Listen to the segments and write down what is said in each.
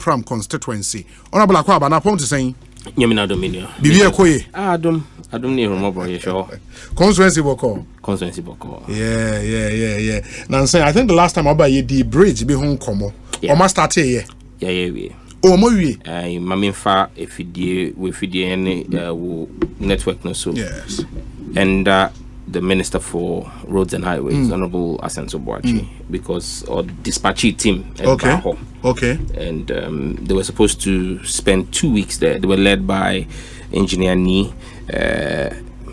Pram constituency. Honorable Akwaba, na point to saying. Yamina Dominio. Bibia Koye. Adum near Romobo, sure. Constituency Boko. Constituency Boko. Yeah. Now, say, I think the last time I buy the bridge be home como. Or must start here. Yeah. Oh, my. Maminfa, if you any network no so. Yes. And the Minister for Roads and Highways, Honorable Asenso Boachi, because our dispatchee team at Baho. Okay. And they were supposed to spend 2 weeks there. They were led by Engineer Ni,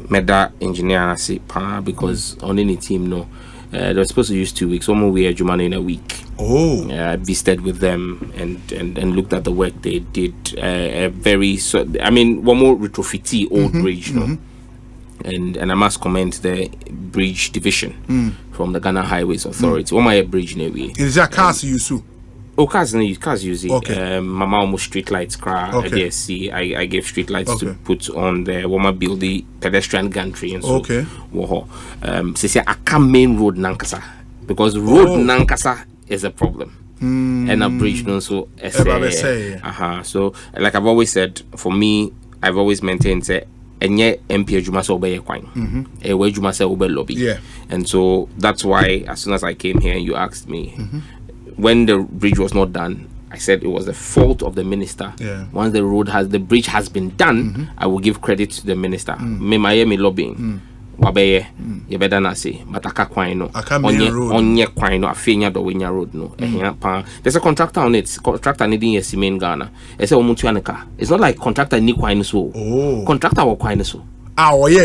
Meda Engineer Nasi Pa, because on any team, they were supposed to use 2 weeks. One more we had Jumano in a week. Oh. I visited with them and looked at the work they did. One more retrofitty old bridge, And I must commend the bridge division from the Ghana Highways Authority. One my bridge in a way. Is that cars use? Cars use it. Okay. Mama almost street lights car. Okay. I gave street lights to put on the Woma build the pedestrian gantry and so. Okay. Say I come main road Nankasa because road Nankasa is a problem. And a bridge so so like I've always said, for me, I've always maintained say enye MP adwuma se obeye kwan we adwuma se obe lobby and so that's why as soon as I came here and you asked me when the bridge was not done, I said it was the fault of the minister. Once the bridge has been done, I will give credit to the minister. Me lobbying wabeye ye better na say but aka kwan no onye kwan no afenya do wenya road no there's a contractor on it. Contractor needing a cement Ghana. It's not like contractor need kwan so contractor wa kwan so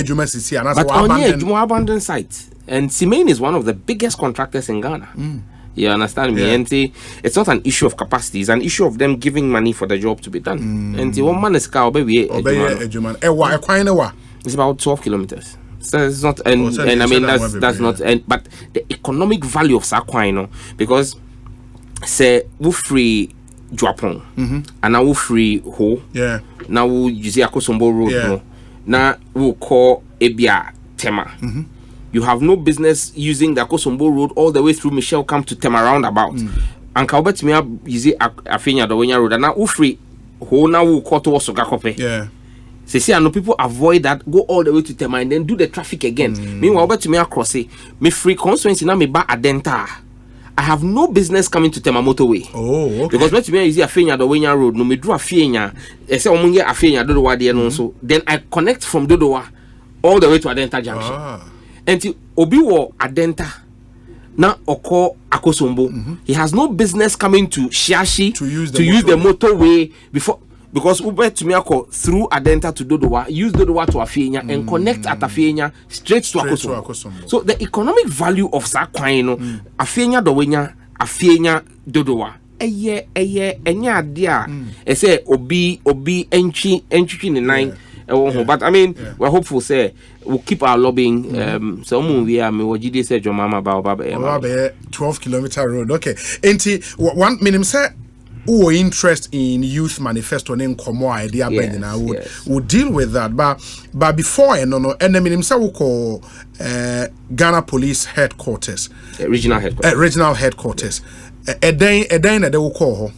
juma sisi and that's abandoned site. And cement is one of the biggest contractors in Ghana. You understand me? And it's not an issue of capacity, it's an issue of them giving money for the job to be done. And the one man is it's about 12 kilometers. So it's not, and I mean that's not, but the economic value of Sakwino, because say we free Japon and now we free Ho, now we use Akosombo Road, now we call Ebia Tema. You have no business using the Akosombo Road all the way through Michelle Camp to Tema roundabout. And Kalbet me use Afenya Dawenya Road, and now we free Ho, now we call to Osogakope. See, I know people avoid that, go all the way to Tema and then do the traffic again. Meanwhile, to me across me free constituency now me ba adenta. I have no business coming to Tema motorway. Because when to me is a Fenya the Wenya Road, no me draw Fenya. I say omunye a Fenya Dodowa there no so. Then I connect from Dodowa all the way to Adenta Junction. And Obi wo Adenta na Oko Akosombo. He has no business coming to Shiashi to use the motorway before. Because Ube to me through Adenta to Dodowa, use Dodowa to Afenya and connect at Afenya straight to Akosombo. So the economic value of Sakwaino, Afenya Dowenya, Afenya Dodowa. Enya dia. I say Obi entry in the nine. But I mean, we're hopeful. Say we'll keep our lobbying. So we are. Me what you say, John Mama Baba. 12-kilometer road. Okay. Enti one minimum say. Who are interest in youth manifesto and Komo idea would deal with that. But before and we call Ghana Police Headquarters. Regional headquarters. Regional headquarters. A day they will call her.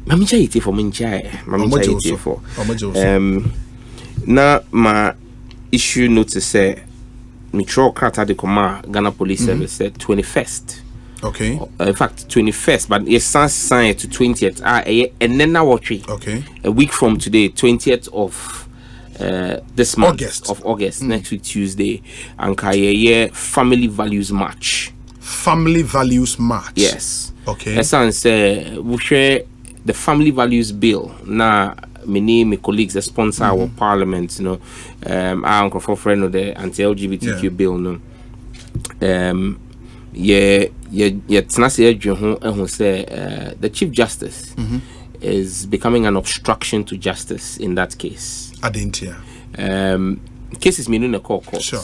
Mami chaiti for na ma issue notice say Mitro Krata de Koma Ghana Police Service said 21st. Okay. In fact, 21st, but it's signed to 20th. And then now okay. A week from today, 20th of this month of August, next week Tuesday, and Family Values March. Family Values March. Yes. Okay. Essence we share the Family Values Bill. Now, my colleagues, the sponsor our parliament, our uncle for friend of the anti-LGBTQ bill, the Chief Justice is becoming an obstruction to justice in that case. Cases meaning a court. Sure.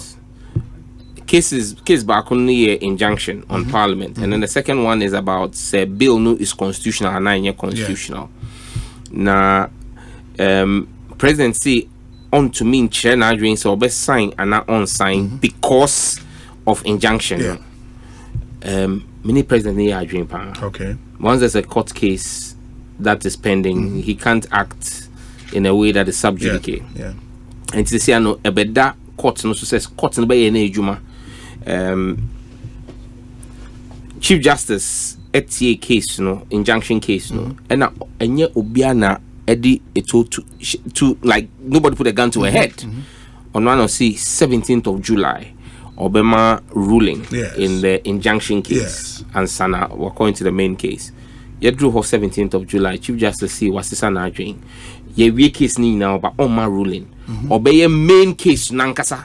Case back only injunction on Parliament, and then the second one is about say bill no is constitutional and 9 year constitutional. Now, presidency on to mean chair na doing so best sign and not on sign because of injunction. many president near dream pan. Okay. Once there's a court case that is pending, he can't act in a way that is sub judice. Yeah. And to say no a better court no says court no be any juma. Chief Justice etie case no injunction case no and enye obiana edi eto to like nobody put a gun to her head on one of 17th of July Obama ruling in the injunction case and sana we're going to the main case ye drew her 17th of July Chief Justice see was sana adwin ye we case ni now but Obama ruling obey main case nankasa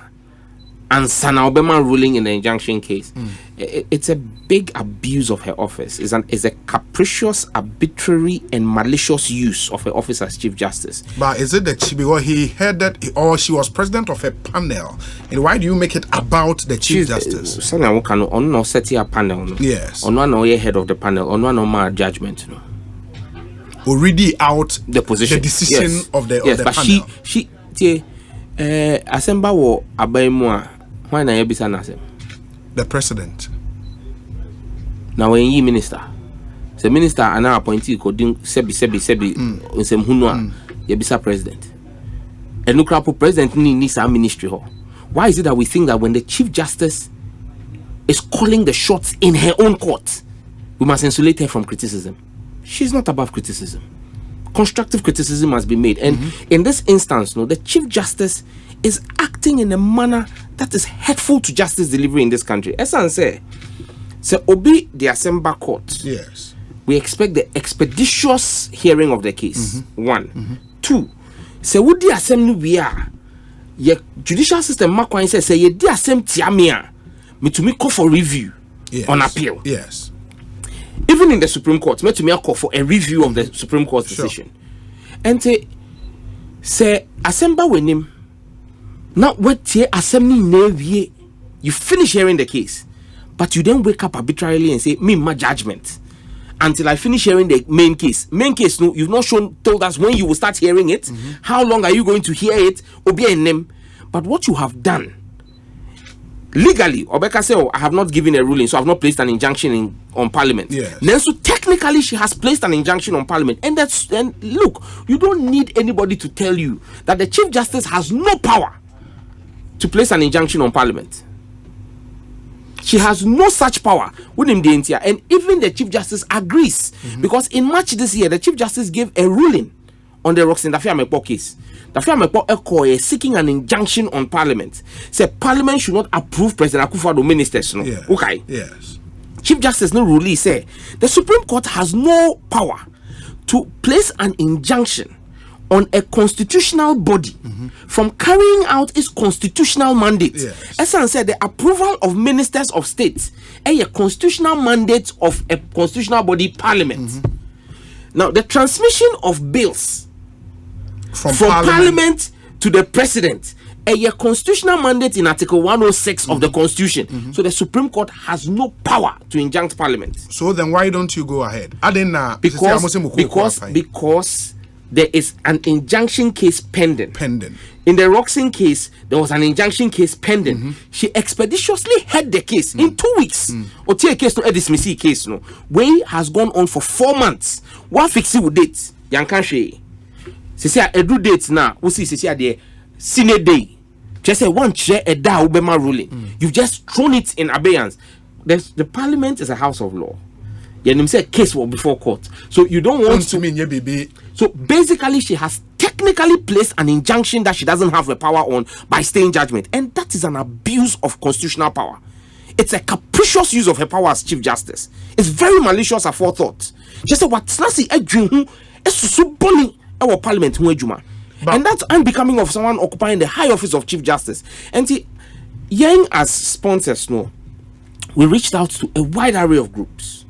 and sana Obama ruling in the injunction case. It's a big abuse of her office. It's a capricious, arbitrary, and malicious use of her office as Chief Justice. But is it that he headed or she was president of a panel? And why do you make it about the Chief Justice? On no setting a panel. Yes. On one or head of the panel. On one or more judgment. No. Already out the position, the decision of the but panel. She Asemba wo abaimua. Why na yebisa nasem? The president. Now when you minister, the minister ana appointee ko din sebi nsem hunu yebisa president. And look up president ni sa ministry ho. Why is it that we think that when the Chief Justice is calling the shots in her own court, we must insulate her from criticism? She's not above criticism. Constructive criticism must be made. And in this instance, no, the Chief Justice is acting in a manner that is hurtful to justice delivery in this country. Esan say obi the Assembly Court. Yes. We expect the expeditious hearing of the case. 1. 2. Say would the assembly we are ye judicial system makwan say ye di assembly tiamia me to me call for review on appeal. Yes. Even in the Supreme Court, me to me call for a review of the Supreme Court's decision. And say assembly when him now what ye assembly never you finish hearing the case, but you then wake up arbitrarily and say me my judgment until I finish hearing the main case. Main case, no, you've not told us when you will start hearing it. How long are you going to hear it? Obi and name. But what you have done legally, Obeka say, I have not given a ruling, so I have not placed an injunction on Parliament. Yes. Then so technically she has placed an injunction on Parliament. And look, you don't need anybody to tell you that the Chief Justice has no power to place an injunction on Parliament. She has no such power within the entire, and even the Chief Justice agrees because in March this year, the Chief Justice gave a ruling on the Roxanne Dafia-Mepo case. Dafia-Mepo is seeking an injunction on Parliament. Said Parliament should not approve President Akufo-Addo ministers. No, okay. Yes. Chief Justice no rule say the Supreme Court has no power to place an injunction on a constitutional body from carrying out its constitutional mandate. Esan said the approval of ministers of state a constitutional mandate of a constitutional body, Parliament. Now the transmission of bills from Parliament to the President a constitutional mandate in Article 106 of the Constitution. So the Supreme Court has no power to injunct Parliament. So then why don't you go ahead? Because there is an injunction case pending. In the Roxanne case, there was an injunction case pending. She expeditiously had the case in 2 weeks. Or take a case to a dismissal case. No, way has gone on for 4 months. What fix it with dates? Yankanshi. She said a due date now. We see the Senate day. Just say one chair a da Obama ruling. You've just thrown it in abeyance. The Parliament is a house of law. You say case will before court. So you don't want to mean baby. So basically, she has technically placed an injunction that she doesn't have the power on by staying judgment. And that is an abuse of constitutional power. It's a capricious use of her power as Chief Justice. It's very malicious aforethought. Just say what Snasi Edwin is so bully our Parliament. And that's unbecoming of someone occupying the high office of Chief Justice. And see, Yang as sponsors know, we reached out to a wide array of groups.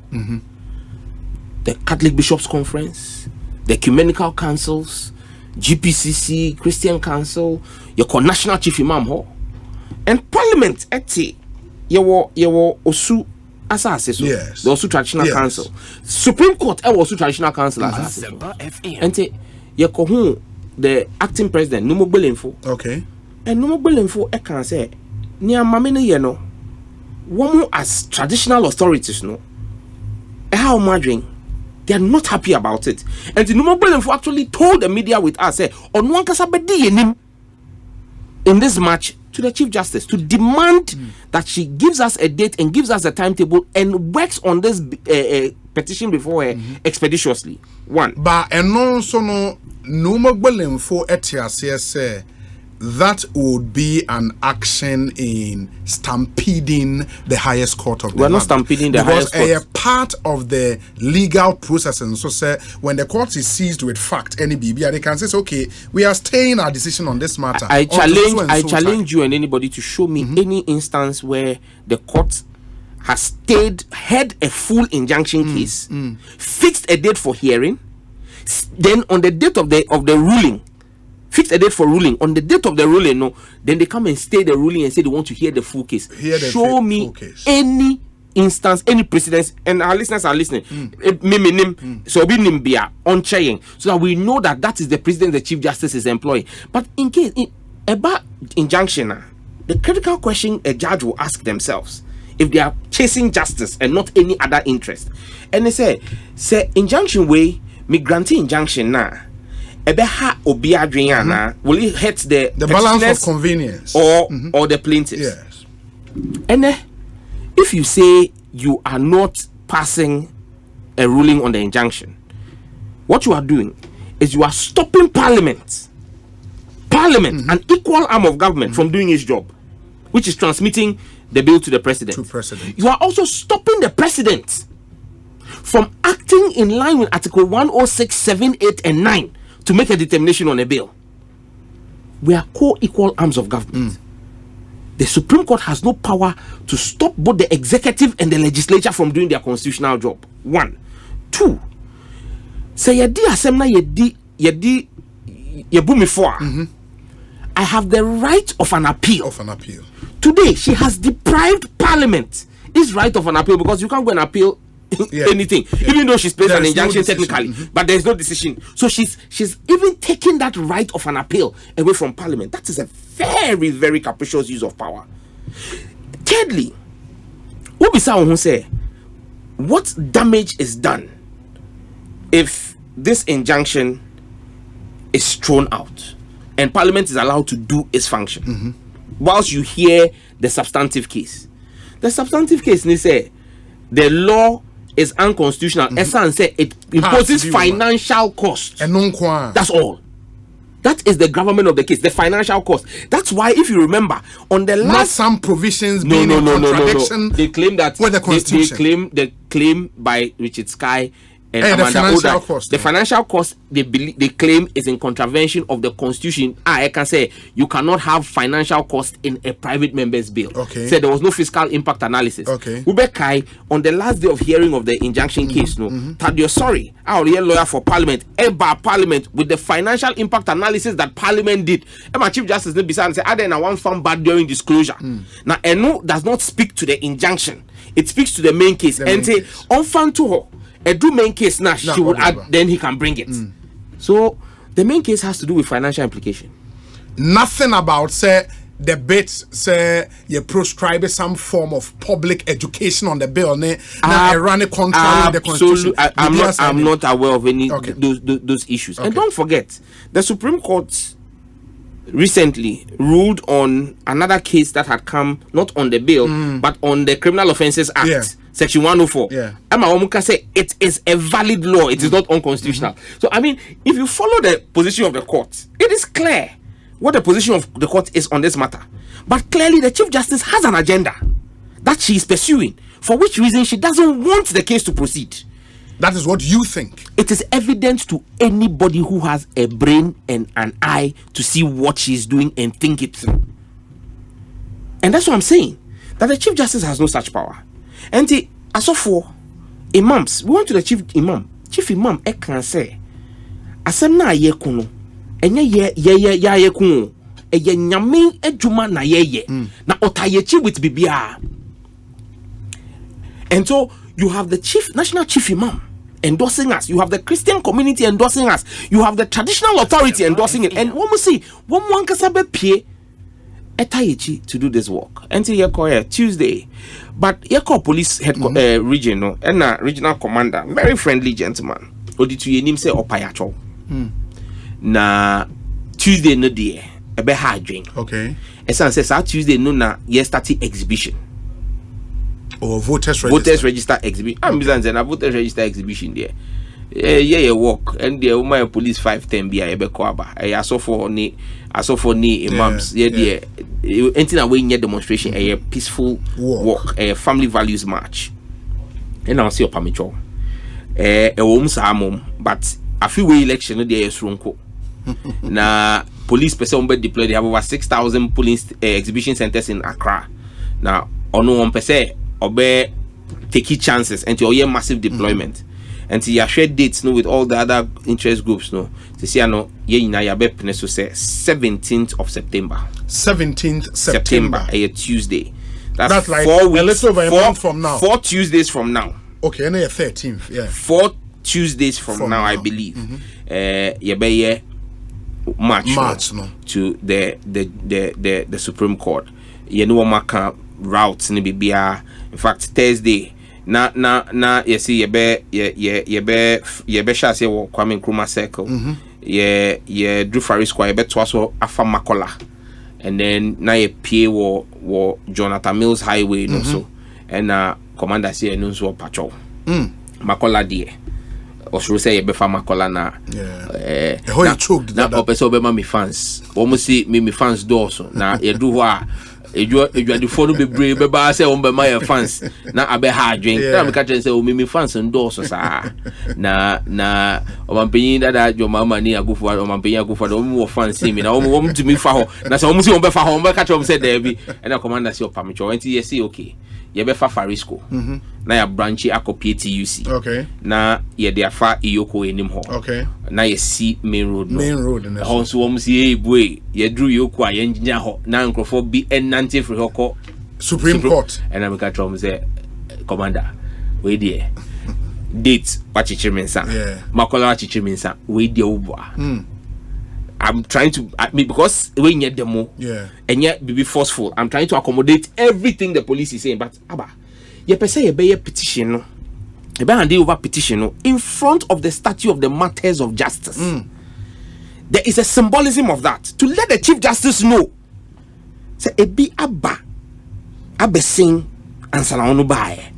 The Catholic Bishops Conference, the Ecumenical Councils, GPCC, Christian Council, your National Chief Imam Hall, and Parliament. Your Osu Asase. Yes. The Osu Traditional Council, Supreme Court. Osu Traditional Council. And your the acting president Numo Belenfo. Okay. And Numo Belenfo can say, "Nia mamene yeno, woman as traditional authorities no." how margin, they are not happy about it. And the Numobel actually told the media with us, on one kasabedi in this match to the Chief Justice to demand that she gives us a date and gives us a timetable and works on this petition before her expeditiously. One. But and also no Numobel for ETIAS that would be an action in stampeding the highest court of the land. We're not stampeding the highest court. Because a part of the legal process, and so say when the court is seized with fact, any BB, they can say, okay, we are staying our decision on this matter. I challenge you and anybody to show me any instance where the court has had a full injunction case, fixed a date for hearing, then on the date of the ruling, fix a date for ruling. On the date of the ruling, then they come and stay the ruling and say they want to hear the full case. Show me any instance, any precedence, and our listeners are listening. So be nimbia on chaying, so that we know that is the president the Chief Justice is employing. But in case about injunction, the critical question a judge will ask themselves if they are chasing justice and not any other interest, and they say injunction way me granting injunction now. Will it hurt the balance of convenience or the plaintiffs? Yes. And if you say you are not passing a ruling on the injunction, what you are doing is you are stopping Parliament, an equal arm of government, from doing its job, which is transmitting the bill to the president. You are also stopping the president from acting in line with Article 106, 7, 8, and 9. To make a determination on a bill. We are co-equal arms of government. The Supreme Court has no power to stop both the executive and the legislature from doing their constitutional job. 1. 2. Say yedi asemna yedi yebumi for. I have the right of an appeal. Today, she has deprived Parliament its right of an appeal, because you can't go and appeal anything, even though she's placed an injunction technically, but there's no decision. So she's even taking that right of an appeal away from Parliament. That is a very, very capricious use of power. Thirdly, what damage is done if this injunction is thrown out and Parliament is allowed to do its function whilst you hear the substantive case? The substantive case, they say the law is unconstitutional. Esan say it imposes financial cost. That's all. That is the gravamen of the case, the financial cost. That's why, if you remember, on the last, not some provisions being in contradiction. They claim that with the Constitution. They claim by Richard Sky and Amanda Oda, the financial cost they claim is in contravention of the Constitution. I can say you cannot have financial cost in a private member's bill. Say there was no fiscal impact analysis. Ubekai, on the last day of hearing of the injunction case, Tadio sorry, our lawyer for Parliament, Parliament with the financial impact analysis that Parliament did. My Chief Justice Nebisa say, "I didn't one found bad during disclosure." Now, Eno does not speak to the injunction; it speaks to the main case. And say, "On fan to her." A do main case now, she would add, then he can bring it. So the main case has to do with financial implication. Nothing about say the bits say you prescribe some form of public education on the bill. Now I run a contrary with the Constitution. I'm not aware of any those issues. And don't forget, the Supreme Court recently ruled on another case that had come not on the bill but on the Criminal Offences Act. Section 104. Emma Omuka say it is a valid law. It is not unconstitutional. So I mean, if you follow the position of the court, it is clear what the position of the court is on this matter. But clearly, the Chief Justice has an agenda that she is pursuing, for which reason she doesn't want the case to proceed. That is what you think. It is evident to anybody who has a brain and an eye to see what she is doing and think it through. And that's what I'm saying, that the Chief Justice has no such power. And as for imams, we went to the chief imam. Chief imam, can say, asem na ye kuno, enye ye kuno, eye nyame ejuma na ye na otayechi with bibia. And so you have the national chief imam endorsing us. You have the Christian community endorsing us. You have the traditional authority endorsing it. And one must see, one kasabe pie. etayechi to do this work until you call Tuesday. But you call police head region no, and a regional commander, very friendly gentleman. Oditu yenim say opayacho. Na Tuesday no day, ebe ha drink. Okay. Esan says Tuesday no na yesterday exhibition. Or voters register exhibition. I'm saying na voters register exhibition there. Yeah, walk and the my police 510 be ebe ko aba. I saw for ni imams. Yeah. Anything away near demonstration. A peaceful walk. A family values march. And I'll see your pamicho. A home samum, but a few way election no there is runko. Na police person be deployed. They have over 6,000 police exhibition centers in Accra. Now, on one percent, obe take chances and to your massive deployment. And to your share dates no with all the other interest groups no. To see no ye na ya be so say 17th of September. 17th September. A Tuesday. That's like 4 weeks, a little over a month from now. 4 Tuesdays from now. Okay, and 13th, yeah. 4 Tuesdays from now, I believe. You be march no to the Supreme Court. You know what routes ni bibia. In fact, Thursday. Na you see you be shase wo Kwame Nkrumah circle. You Drew Faris Square, you be twaso afa Makola. And then na you pay wo Jonathan Mills Highway no so. And commander say no so patrol. Makola die. Osuru say you be fa Makola na. How you choked that. Na opeso be my fans. Almost see me fans do so. Na you do wa you the phone be brave be ba say on be my fans na abe ha drink na me catch say o me fans endorse sa na o man penyin that your mama ni agufo o man penyin agufo o mo fans me na o mo to me fa ho na say o mo si on be fa ho o be catch o say there be and the commander say o pamicho enti you say okay you be fa Farisco na ya branch akopie TUC okay na ye dey fa Iyoko enim ho okay na ye see main road na ho so o mo si boy ye drew Iyoko a ye nginya ho na nkrofo bi enante free ho Supreme Court and I'm catch him say commander we there date wachichimensa Makola wachichimensa we there ubwa I'm trying to because when you demo and yet be forceful I'm trying to accommodate everything the police is saying but aba you say you be a petition no you be hand over petition no in front of the statue of the martyrs of justice. There is a symbolism of that to let the Chief Justice know say ebi aba sing and salonu bae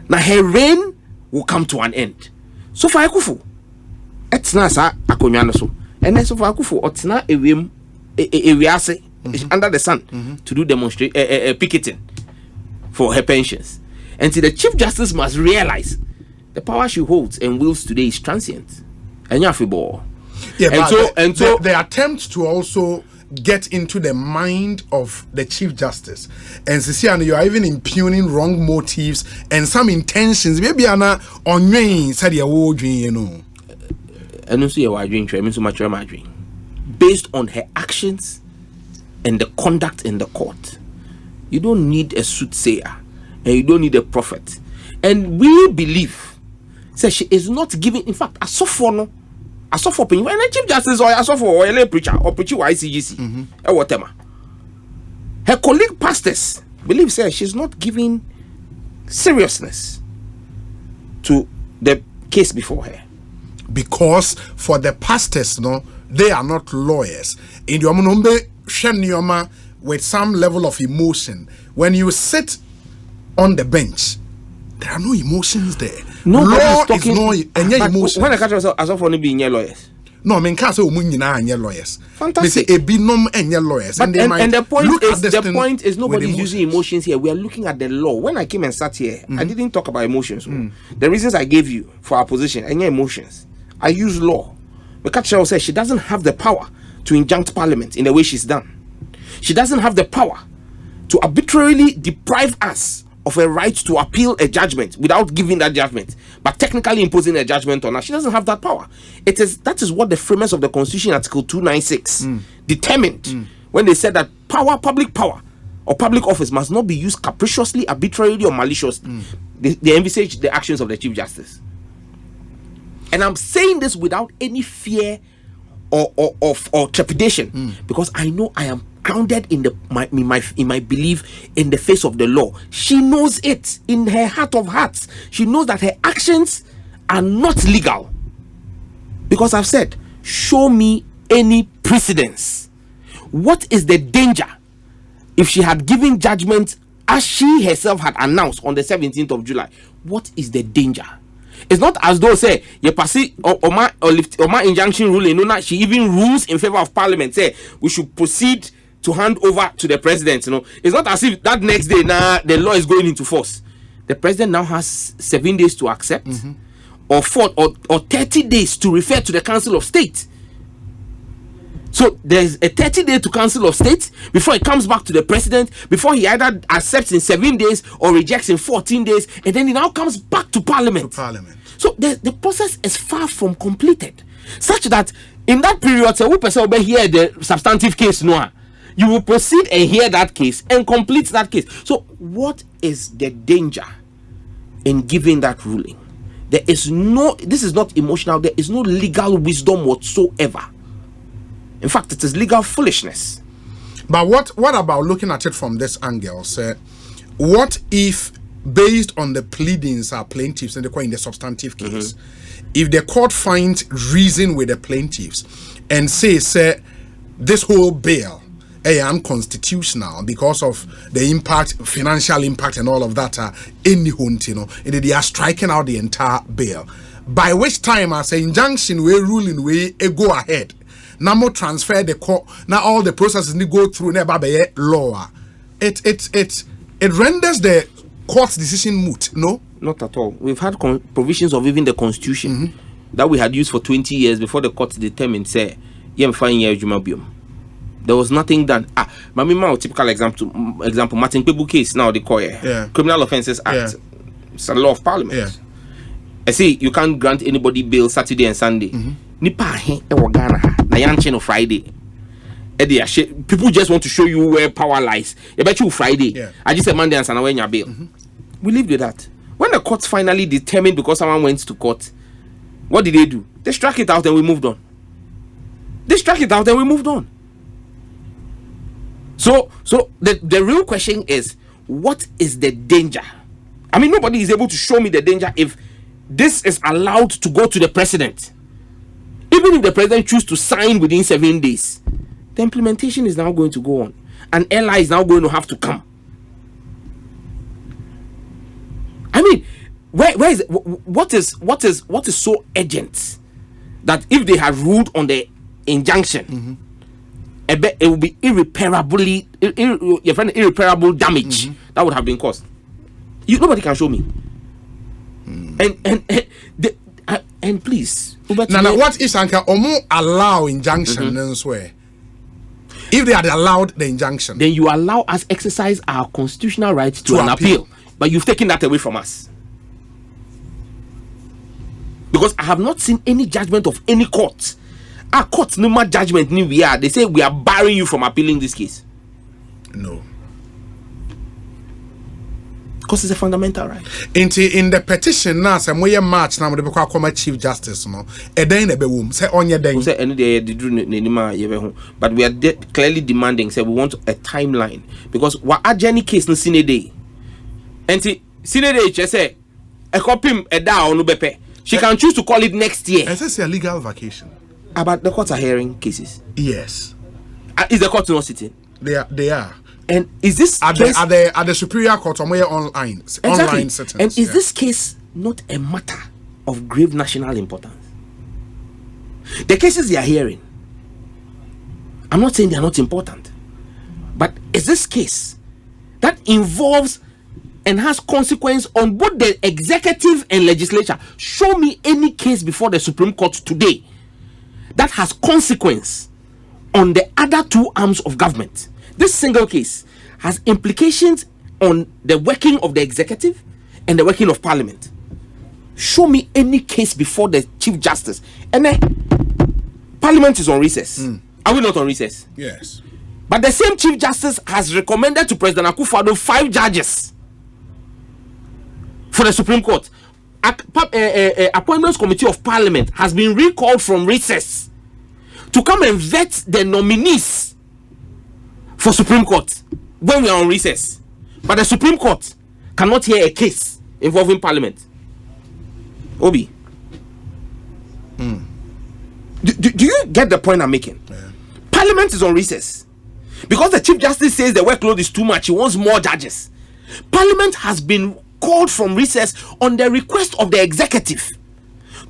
na her reign will come to an end so for Akufu etna sa akonwa no so and then so for Akufu otna ewem ewiase under the sun to do demonstrate picketing for her pensions until the Chief Justice must realize the power she holds and wields today is transient and yafibo and so the attempt to also get into the mind of the Chief Justice and Sisiano, you are even impugning wrong motives and some intentions. Maybe Anna on said your dream, you know. And also your dream, I mean so much my dream. Based on her actions and the conduct in the court. You don't need a soothsayer and you don't need a prophet. And we believe that she is not giving, in fact, a sophomore. I saw for when a Chief Justice or I saw for a preacher or preacher YCGC or whatever. Her colleague pastors believe she's not giving seriousness to the case before her. Because for the pastors, no, they are not lawyers. In your monombe shenyoma with some level of emotion. When you sit on the bench, there are no emotions there. No, law is no emotions. When I catch myself, I saw for being lawyers. No, I mean, can't say lawyers. Fantastic. They say binom and lawyers. But and the point is nobody's using emotions here. We are looking at the law. When I came and sat here, I didn't talk about emotions. The reasons I gave you for our position and your emotions, I use law. Because Cheryl says she doesn't have the power to injunct Parliament in the way she's done. She doesn't have the power to arbitrarily deprive us of a right to appeal a judgment without giving that judgment, but technically imposing a judgment on us. She doesn't have that power. That is what the framers of the Constitution, Article 296, determined when they said that public power or public office must not be used capriciously, arbitrarily, or maliciously. They envisage the actions of the Chief Justice. And I'm saying this without any fear or trepidation, because I know I am grounded in my belief in the face of the law. She knows it in her heart of hearts. She knows that her actions are not legal. Because I've said, show me any precedence. What is the danger if she had given judgment as she herself had announced on the 17th of July? What is the danger? It's not as though say you pass it or my injunction ruling. No, she even rules in favor of Parliament. Say we should proceed to hand over to the president. It's not as if that next day now the law is going into force. The president now has 7 days to accept, or 30 days to refer to the Council of State. So there's a 30-day to Council of State before it comes back to the president, before he either accepts in 7 days or rejects in 14 days, and then it now comes back to Parliament. So the process is far from completed, such that in that period, we person will hear the substantive case now. You will proceed and hear that case and complete that case. So what is the danger in giving that ruling? This is not emotional. There is no legal wisdom whatsoever. In fact, it is legal foolishness. But what about looking at it from this angle? Sir, what if, based on the pleadings our plaintiffs in the substantive case, if the court finds reason with the plaintiffs and says, sir, this whole bill is unconstitutional because of the impact, financial impact, and all of that, and they are striking out the entire bill, by which time as an injunction we ruling we go ahead. Now more transfer the court. Now all the processes need go through never be law. It renders the court's decision moot. No, not at all. We've had provisions of even the constitution that we had used for 20 years before the court determined. Say, there was nothing done. My typical example. Martin Kpebu case. Now they call it Criminal Offences Act. It's a law of Parliament. I see you can't grant anybody bail Saturday and Sunday. Nipa Ghana na yanche Friday. People just want to show you where power lies. I bet you Friday. I just said Monday and Sunday when you bail. We lived with that. When the courts finally determined because someone went to court, what did they do? They struck it out and we moved on. So the real question is, what is the danger? I mean, nobody is able to show me the danger if this is allowed to go to the president. Even if the president chooses to sign within 7 days, the implementation is now going to go on. An ally is now going to have to come. I mean, where is it? What is so urgent that if they had ruled on the injunction, it will be irreparable damage that would have been caused. Nobody can show me. And please, now what is Anka Omo allow injunction and swear? If they had allowed the injunction, then you allow us exercise our constitutional right to an appeal, but you've taken that away from us. Because I have not seen any judgment of any court. Our court no more judgment they say we are barring you from appealing this case. No. Because it's a fundamental right. In the petition now, some way march now the become Chief Justice, no. A day in the room, say on your day. Say any day but we are clearly demanding. Say we want a timeline because what a journey case no sine day. And sine day just say a copy a down no bepe. She can choose to call it next year. It's just a legal vacation. But the courts are hearing cases. Yes. Is the court not sitting? They are. And is this at the Superior Court or online? Exactly. Online settings. And is this case not a matter of grave national importance? The cases they are hearing, I'm not saying they are not important, but is this case that involves and has consequence on both the executive and legislature? Show me any case before the Supreme Court today that has consequence on the other two arms of government. This single case has implications on the working of the executive and the working of Parliament. Show me any case before the Chief Justice. And then Parliament is on recess. Are we not on recess? Yes. But the same Chief Justice has recommended to President Akufo-Addo 5 judges for the Supreme Court. Appointments Committee of Parliament has been recalled from recess to come and vet the nominees for Supreme Court when we are on recess. But the Supreme Court cannot hear a case involving Parliament. Obi. Do you get the point I'm making? Yeah. Parliament is on recess. Because the Chief Justice says the workload is too much, he wants more judges. Parliament has been called from recess on the request of the executive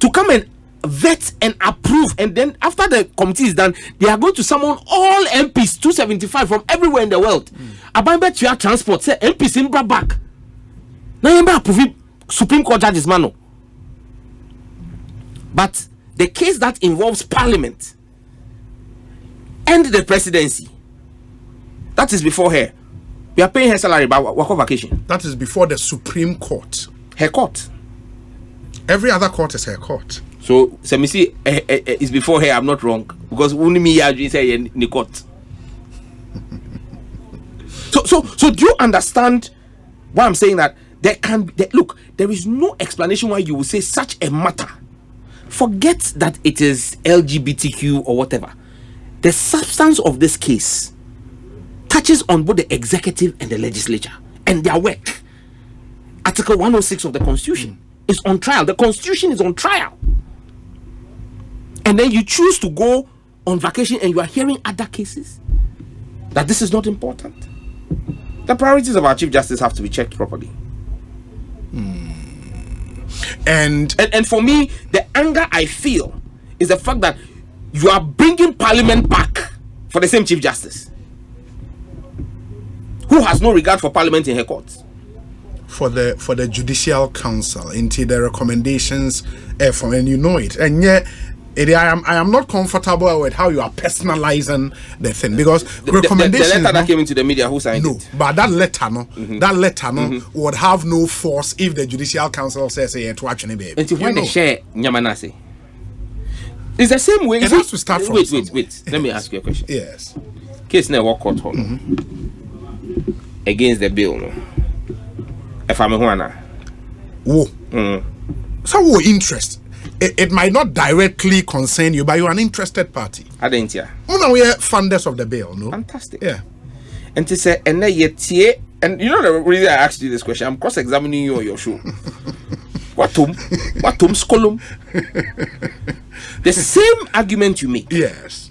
to come and vet and approve, and then after the committee is done, they are going to summon all MPs 275 from everywhere in the world. Abamba to transport say MPs in back. Now you approve Supreme Court judges mano. But the case that involves Parliament and the presidency, that is before her. We are paying her salary by work vacation. That is before the Supreme Court. Her court. Every other court is her court. So me see it's before her. I'm not wrong because only me you say in the court. So do you understand why I'm saying that look, there is no explanation why you will say such a matter. Forget that it is LGBTQ or whatever. The substance of this case touches on both the executive and the legislature and their work. Article 106 of the Constitution is on trial. The Constitution is on trial. And then you choose to go on vacation and you are hearing other cases. That this is not important. The priorities of our Chief Justice have to be checked properly. And for me, the anger I feel is the fact that you are bringing Parliament back for the same Chief Justice who has no regard for Parliament in her courts. For the Judicial Council into the recommendations, and you know it, and yet I am not comfortable with how you are personalizing the thing, because recommendations. The letter that came into the media, who signed it? But that letter, would have no force if the Judicial Council says to actually be. And when they share Nyamanase, it's the same way. It has to start from. Wait. Let me ask you a question. Yes. Case never court against the bill, no. If I'm a Juana. So what interest? It might not directly concern you, but you're an interested party. I didn't hear. We are funders of the bill, no? Fantastic. Yeah. And to say, and you know the reason I asked you this question, I'm cross-examining you on your show. What skolum? The same argument you make. Yes.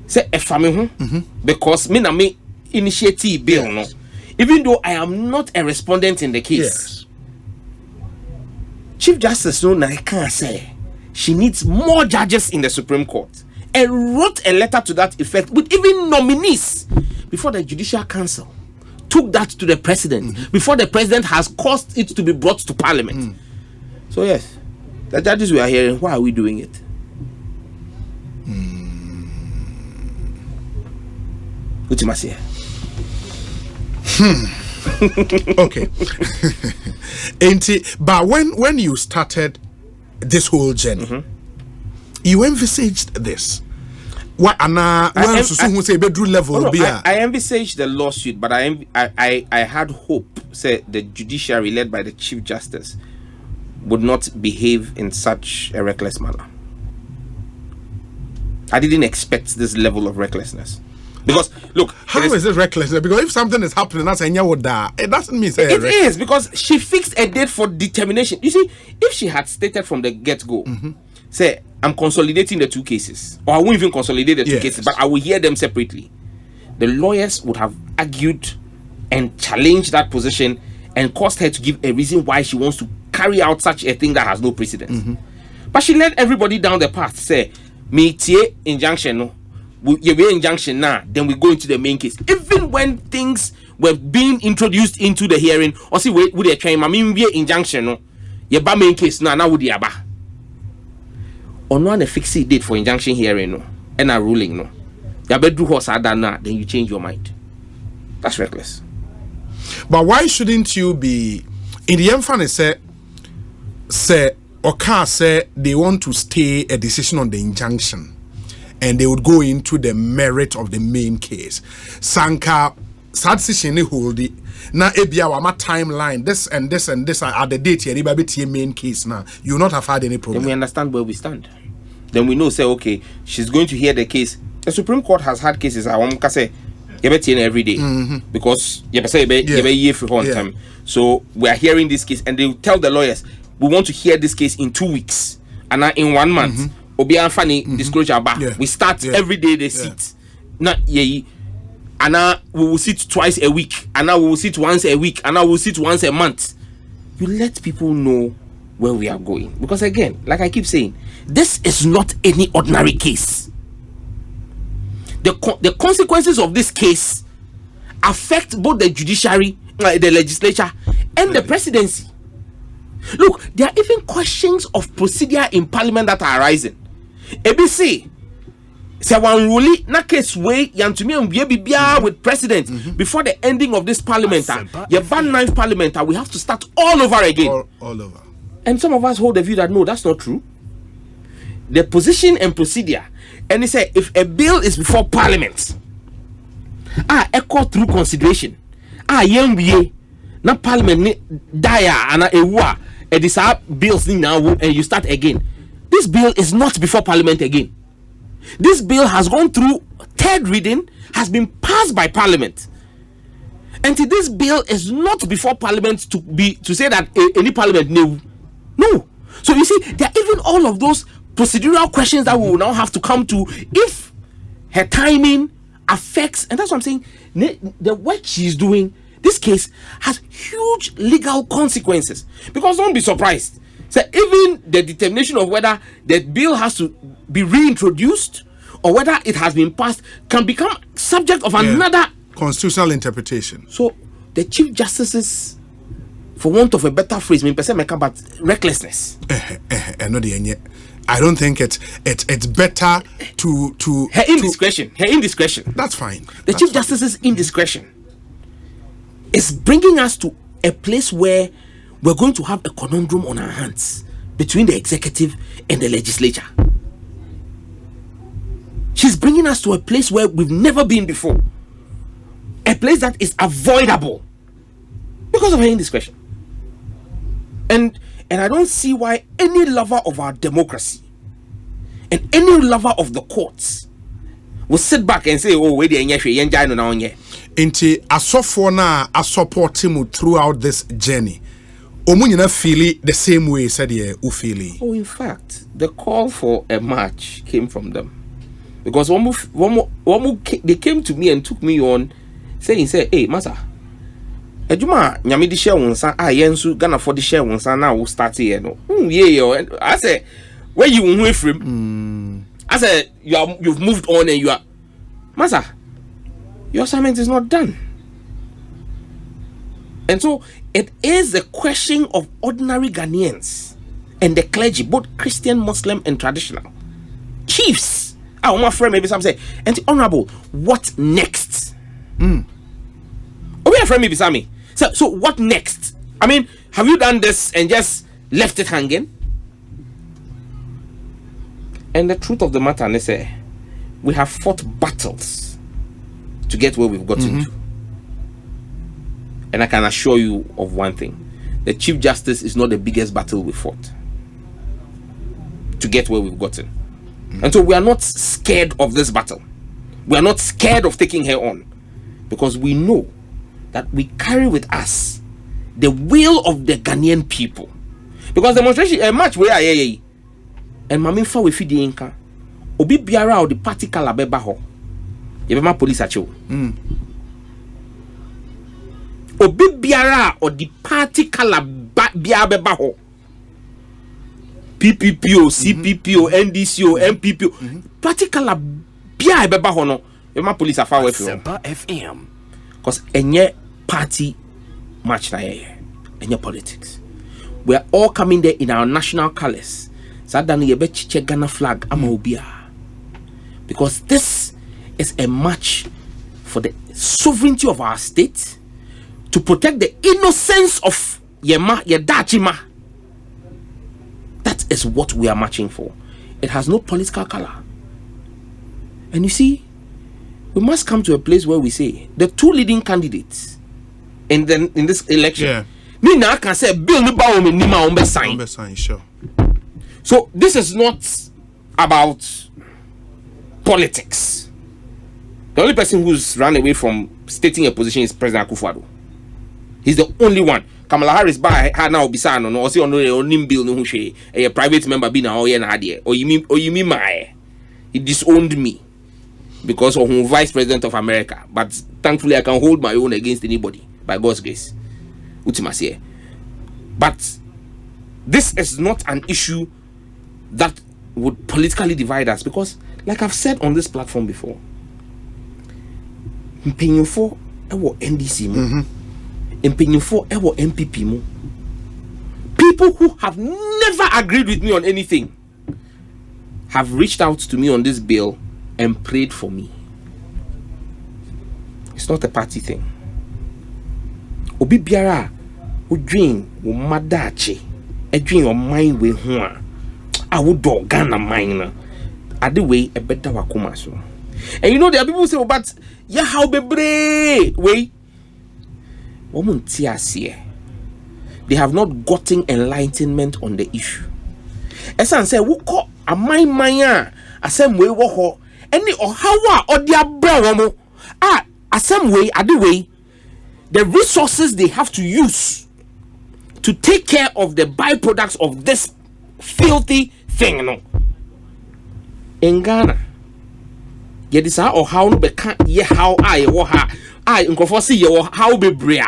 Say if I'm because me na me initiative bill, no. Even though I am not a respondent in the case. Yes. Chief Justice no I can't say she needs more judges in the Supreme Court, and wrote a letter to that effect with even nominees before the Judicial Council took that to the president, before the president has caused it to be brought to Parliament. So yes, the judges we are hearing, why are we doing it? What you must say? Okay. But when you started this whole journey, you envisaged this. What I envisaged the lawsuit, but I had hope. Say the judiciary led by the Chief Justice would not behave in such a reckless manner. I didn't expect this level of recklessness. Because look, how is it reckless? Because if something is happening, that's it doesn't mean it is, because she fixed a date for determination. You see, if she had stated from the get-go, say I'm consolidating the two cases, or I won't even consolidate the two cases, but I will hear them separately, the lawyers would have argued and challenged that position and caused her to give a reason why she wants to carry out such a thing that has no precedence. But she led everybody down the path. Say, me tie injunction no. You be injunction now, then we go into the main case. Even when things were being introduced into the hearing, or see with a claim, I mean, be injunction no, you ba main case now would you ba? On one a fixed date for injunction hearing no, and a ruling no. You better do what's done now, then you change your mind. That's reckless. But why shouldn't you be in the emphasis say or can say they want to stay a decision on the injunction? And they would go into the merit of the main case. Sanka decision hold it. Now ebia wama timeline. This and this and this are the date here. Ibabiti main case now. You will not have had any problem. Then we understand where we stand. Then we know say okay, she's going to hear the case. The Supreme Court has had cases. I want to say You better every day because you better year for one time. So we are hearing this case, and they will tell the lawyers, we want to hear this case in 2 weeks, and in 1 month. Obi Anfani disclosure back. We start every day they sit. Not and now we will sit twice a week, and now we will sit once a week, and now we will sit once a month. You let people know where we are going, because again, like I keep saying, this is not any ordinary case. The consequences of this case affect both the judiciary, the legislature, and the presidency. Look, there are even questions of procedure in parliament that are arising. ABC say one ruling na case way yantumi bia with president before the ending of this parliament. Your ban 9th parliament, we have to start all over again. All over. And some of us hold the view that no, that's not true. The position and procedure, and they say if a bill is before parliament, echo through consideration, yemwe na parliament dia and ewa and these bills now, and you start again. This bill is not before parliament again. This bill has gone through 3rd reading, has been passed by parliament, and this bill is not before parliament to say that any parliament no. So you see, there are even all of those procedural questions that we will now have to come to if her timing affects, and that's what I'm saying. The work she's doing, this case has huge legal consequences, because don't be surprised. So even the determination of whether the bill has to be reintroduced or whether it has been passed can become subject of another constitutional interpretation. So the Chief Justices, for want of a better phrase, but recklessness. I don't think it's better to her indiscretion. Her indiscretion. That's fine. The Chief Justice's indiscretion is bringing us to a place where we're going to have a conundrum on our hands between the executive and the legislature. She's bringing us to a place where we've never been before. A place that is avoidable because of her indiscretion. And I don't see why any lover of our democracy and any lover of the courts will sit back and say, oh, wait, Inti asofo na support him throughout this journey. Omunyina feel the same way said ye ufili. Oh, in fact, the call for a march came from them. Because they came to me and took me on saying, hey, Masa, Ejuma, nyami di share wonsa, yensu Ghana for the share wonsa now will start here. No, I say, where you away from? I said, you've moved on and you are, Masa, your assignment is not done. And so it is a question of ordinary Ghanaians and the clergy, both Christian, Muslim, and traditional chiefs. My friend, maybe some say, and the honorable, what next? Oh, my friend, maybe some me. So what next? I mean, have you done this and just left it hanging? And the truth of the matter, they say, we have fought battles to get where we've gotten to. And I can assure you of one thing: the Chief Justice is not the biggest battle we fought to get where we've gotten. And so we are not scared of this battle. We are not scared of taking her on, because we know that we carry with us the will of the Ghanaian people. Because demonstration a match where I and mami fa we feed the inca obi biara o the party kala beba ho yebema police acho obi biara o the party kala biara beba ho PPPO, CPPO, NDCO, MPPO, party kala biara beba ho no yebema police afa we FM because enye party match na enye politics. We are all coming there in our national colors. Ghana flag because this is a match for the sovereignty of our state, to protect the innocence of Yedachima. That is what we are marching for. It has no political color. And you see, we must come to a place where we say the two leading candidates in this election. Me now can say bill no ba me nima on be sign. Sure. So this is not about politics. The only person who's run away from stating a position is President Akufo-Addo. He's the only one. Kamala Harris by her now bisano no or say on no bill no she a private member be na o ye na ade or you mean my he disowned me because of who vice president of America, but thankfully I can hold my own against anybody by God's grace. Ultimacy. But this is not an issue that would politically divide us, because like I've said on this platform before, mpanyinfo ewo NDC mu, mpanyinfo ewo MPP mu, people who have never agreed with me on anything have reached out to me on this bill and prayed for me. It's not a party thing. Obi biara who dream wo madache e dream your mind we ho a wo do Ghana mind na ade we e beda wakoma so. And you know there are people who say, oh, but yeah, how bebre we womunti ase. They have not gotten enlightenment on the issue. Esan say wo ko amai manya asem we wo ho any or how or dia bra wo mo asem we ade we the resources they have to use to take care of the byproducts of this filthy thing no in Ghana. Yet this or how no be can ye how I or I nkofo see ye how be brea.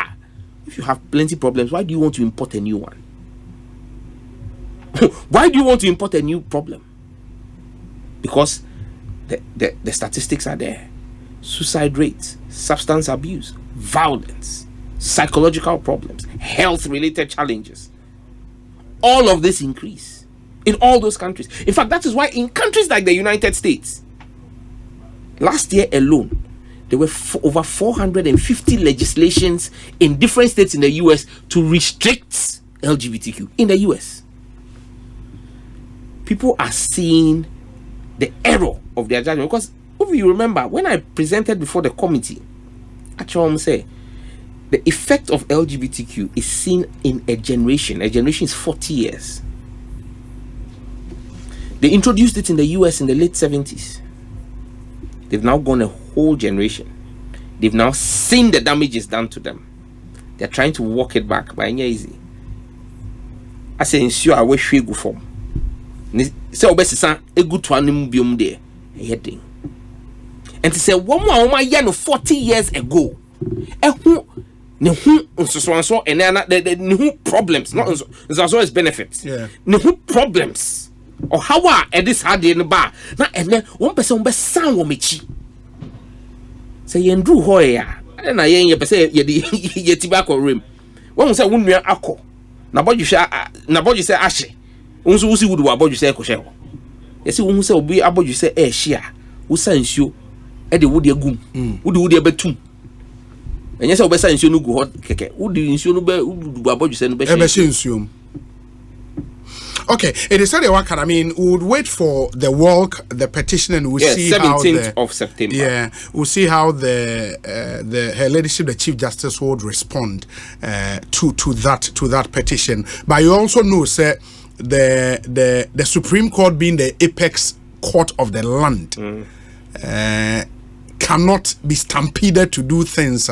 If you have plenty problems, why do you want to import a new one? Why do you want to import a new problem? Because the statistics are there. Suicide rates, substance abuse, violence, psychological problems, health-related challenges. All of this increase in all those countries. In fact, that is why in countries like the United States, last year alone, there were over 450 legislations in different states in the US to restrict LGBTQ in the US. People are seeing the error of their judgment, because if you remember when I presented before the committee, actually say the effect of LGBTQ is seen in a generation. A generation is 40 years. They introduced it in the US in the late 70s. They've now gone a whole generation. They've now seen the damages done to them. They're trying to walk it back, but it's easy. I say ensure I wish we go form. Say obesisa a good to animal biome there. Heading. And to say one more year no 40 years ago. So and then the problems, not so as benefits. Yeah. No problems. Or how are this hard in the bar? Now and then one person be sound wo mechi. Say you do hoya. And I yen say ye tobacco rim. One say won nua akọ. Na boju say ahye. Unso wusi wudu aboju say ko hye. Ye say won say obi aboju say e hye a. Wo san nsuo e de wudi agum. Wudi betum. Enye say obesa nsuo no gu hot keke. Wudi nsuo no be wudu aboju say no be hye. E be hye nsuo. Okay, it is said I mean, we would wait for the walk, the petition, and we'll see 17th of September. Yeah, we'll see how her ladyship, the Chief Justice, would respond to that petition. But you also know, sir, the Supreme Court being the apex court of the land cannot be stampeded to do things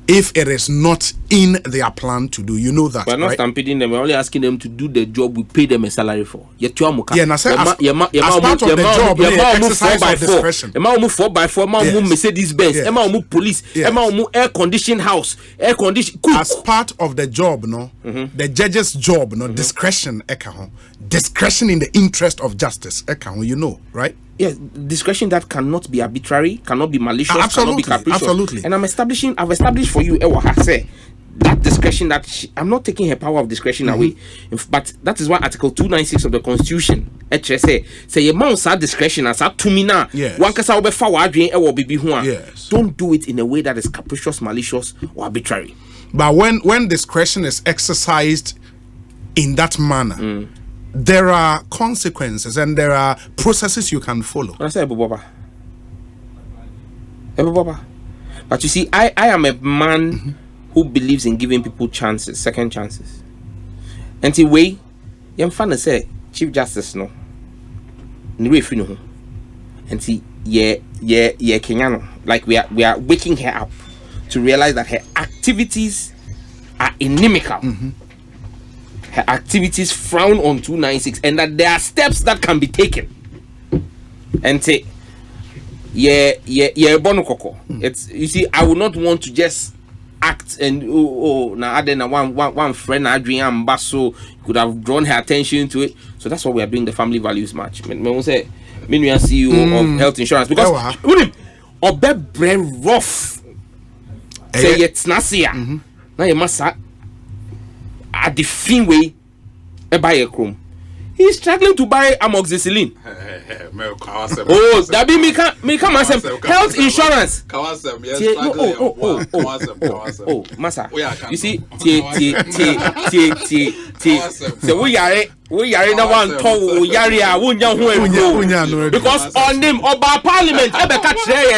if it is not in their plan to do. You know that, we're not stampeding them. We're only asking them to do the job we pay them a salary for. Yeah, as part of the job, they exercise of discretion. 4x4, Mercedes Benz, police, air conditioned house, air conditioned. As part of the job, the judge's job, discretion, discretion in the interest of justice, you know, right? Yes, discretion that cannot be arbitrary, cannot be malicious, cannot be capricious. Absolutely. And I've established for you, that discretion I'm not taking her power of discretion away. But that is why Article 296 of the Constitution say your mount that discretion as a tumina. Yes. Don't do it in a way that is capricious, malicious, or arbitrary. But when discretion is exercised in that manner, there are consequences and there are processes you can follow. I say, But you see, I am a man who believes in giving people chances, second chances. And the way you're fun to say, Chief Justice, no. And see, Kenyano, like we are waking her up to realize that her activities are inimical. Her activities frown on 296, and that there are steps that can be taken. And say, bono koko. It's, you see, I would not want to just act and now then one friend Adrian Basso could have drawn her attention to it. So that's why we are doing the family values match. Me say, me are CEO of health insurance because obe rough. Say it's nasia. Now you must at the fin way buy a chrome. He's struggling to buy amoxicillin. Oh, that be me come health insurance. Oh, massa. You see, so we are in one tall because on them about parliament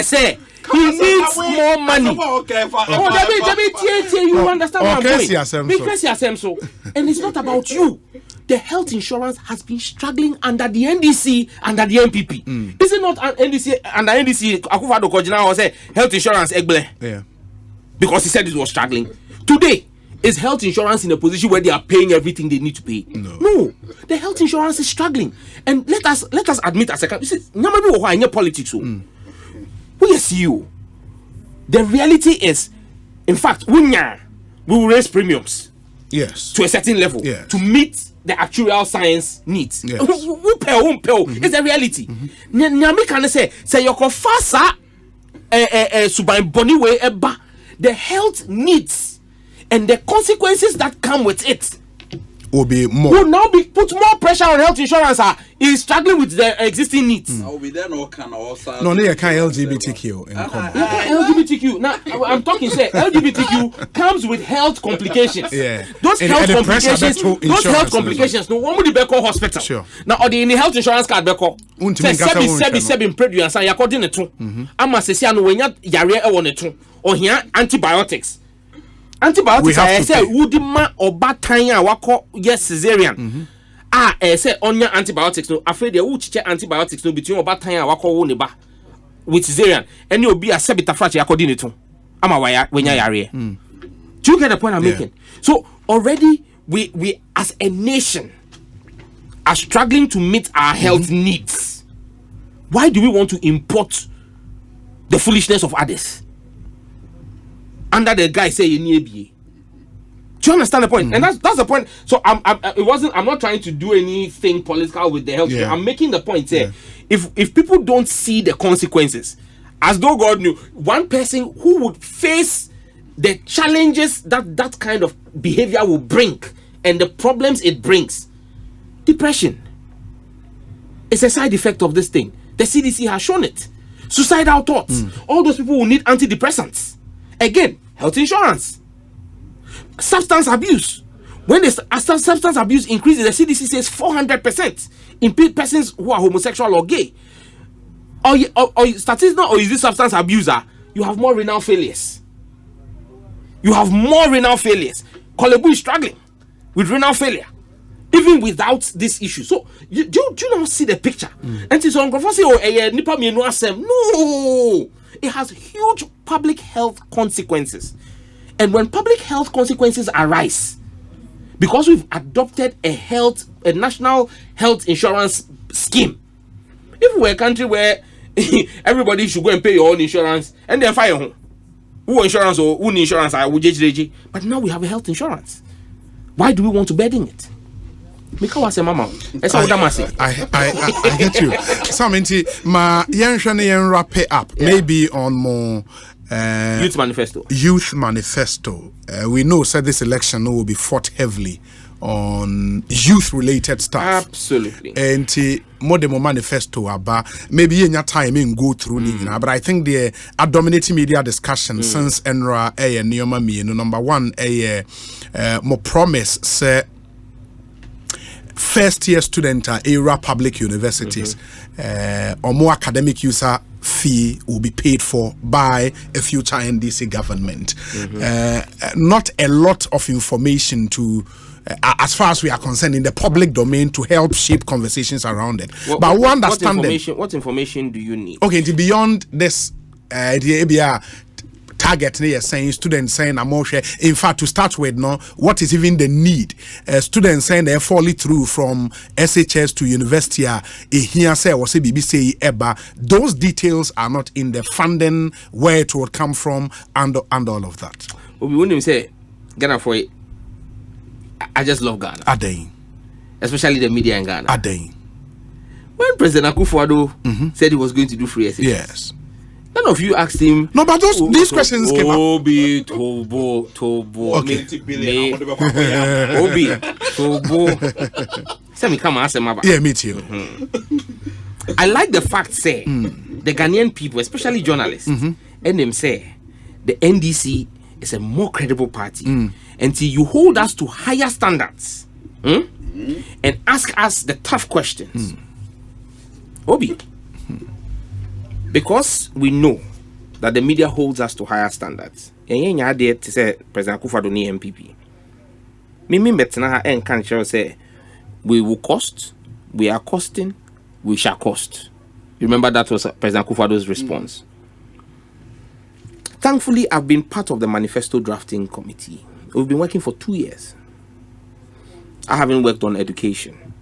say he needs more money. You understand what I'm saying? And it's not about you. The health insurance has been struggling under the NDC, under the MPP. Is it not an NDC under NDC? Akufo-Addo Kojina was say health insurance egbele. Yeah. Because he said it was struggling. Today, is health insurance in a position where they are paying everything they need to pay? No. The health insurance is struggling. And let us admit as a country, you see, nobody who are politics. We see you. The reality is, in fact, we will raise premiums. Yes. To a certain level. Yes. To meet the actuarial science needs. Yes. It's a reality. Nyame can say you can fasa suban boni way eba the health needs and the consequences that come with it will now be put more pressure on health insurance. Is struggling with the existing needs. No, they can LGBTQ. LGBTQ. Now I'm talking. Say LGBTQ comes with health complications. Yeah. Those health complications. No one would be called hospital. Sure. Now or the health insurance card be called. Sebi predu and say according to two. Ama say no wenya yare e won to. Or here antibiotics. Antibiotics I say would ma oba tan a wako yes cesarean. Say on your antibiotics no afraid they will check antibiotics no between oba tan a wako wo ne ba with cesarean and you be a sebita fracture according to ama when you are here. Do you get the point I'm making? So already we as a nation are struggling to meet our health needs. Why do we want to import the foolishness of others? Under the guy say you need BA. Do you understand the point? And that's the point. So I'm not trying to do anything political with the health. I'm making the point here. If people don't see the consequences, as though God knew, one person who would face the challenges that kind of behavior will bring and the problems it brings. Depression is a side effect of this thing. The CDC has shown it. Suicidal thoughts. All those people will need antidepressants. Again, health insurance. Substance abuse. When the substance abuse increases, the CDC says 400% in persons who are homosexual or gay. Or statistics, or is this substance abuser? You have more renal failures. Kolebu is struggling with renal failure, even without this issue. So, do you not see the picture? And it's on say, nipa mienu asem. No! It has huge public health consequences. And when public health consequences arise, because we've adopted a national health insurance scheme, if we're a country where everybody should go and pay your own insurance and then fire home, who insurance or who insurance are but now we have a health insurance. Why do we want to burden it? I get you. Something ma yen wrap it up. Maybe on more Youth Manifesto. We know said this election will be fought heavily on youth-related stuff. Absolutely. And more demo manifesto about maybe in your time in go through but I think the dominating media discussion since Enra and Neoma me number one more promise say first year student at era public universities or more academic user fee will be paid for by a future NDC government. Not a lot of information to as far as we are concerned in the public domain to help shape conversations around it. But we understand what information do you need? Okay, beyond this target near saying students saying in fact to start with what is even the need students saying they follow through from SHS to university here say was BBC eba those details are not in the funding where it would come from and all of that. We wouldn't say Ghana for it. I just love Ghana. Adain. Especially the media in Ghana. Adain. When President Akufo-Addo said he was going to do free SHS. Yes. None of you asked him. No, but these questions came up. Obi, Tobo. Okay. Obi, Tobo. Say me come and answer my back. Yeah, me too. I like the fact, say, the Ghanaian people, especially journalists, and them say, the NDC is a more credible party. Until you hold us to higher standards and ask us the tough questions. Obi. Because we know that the media holds us to higher standards. And you are there to say President Akufo-Addo ni MPP. Me betna and can say we will cost, we are costing, we shall cost. Remember that was President Akufo-Addo's response. Thankfully, I've been part of the manifesto drafting committee. We've been working for 2 years. I haven't worked on education,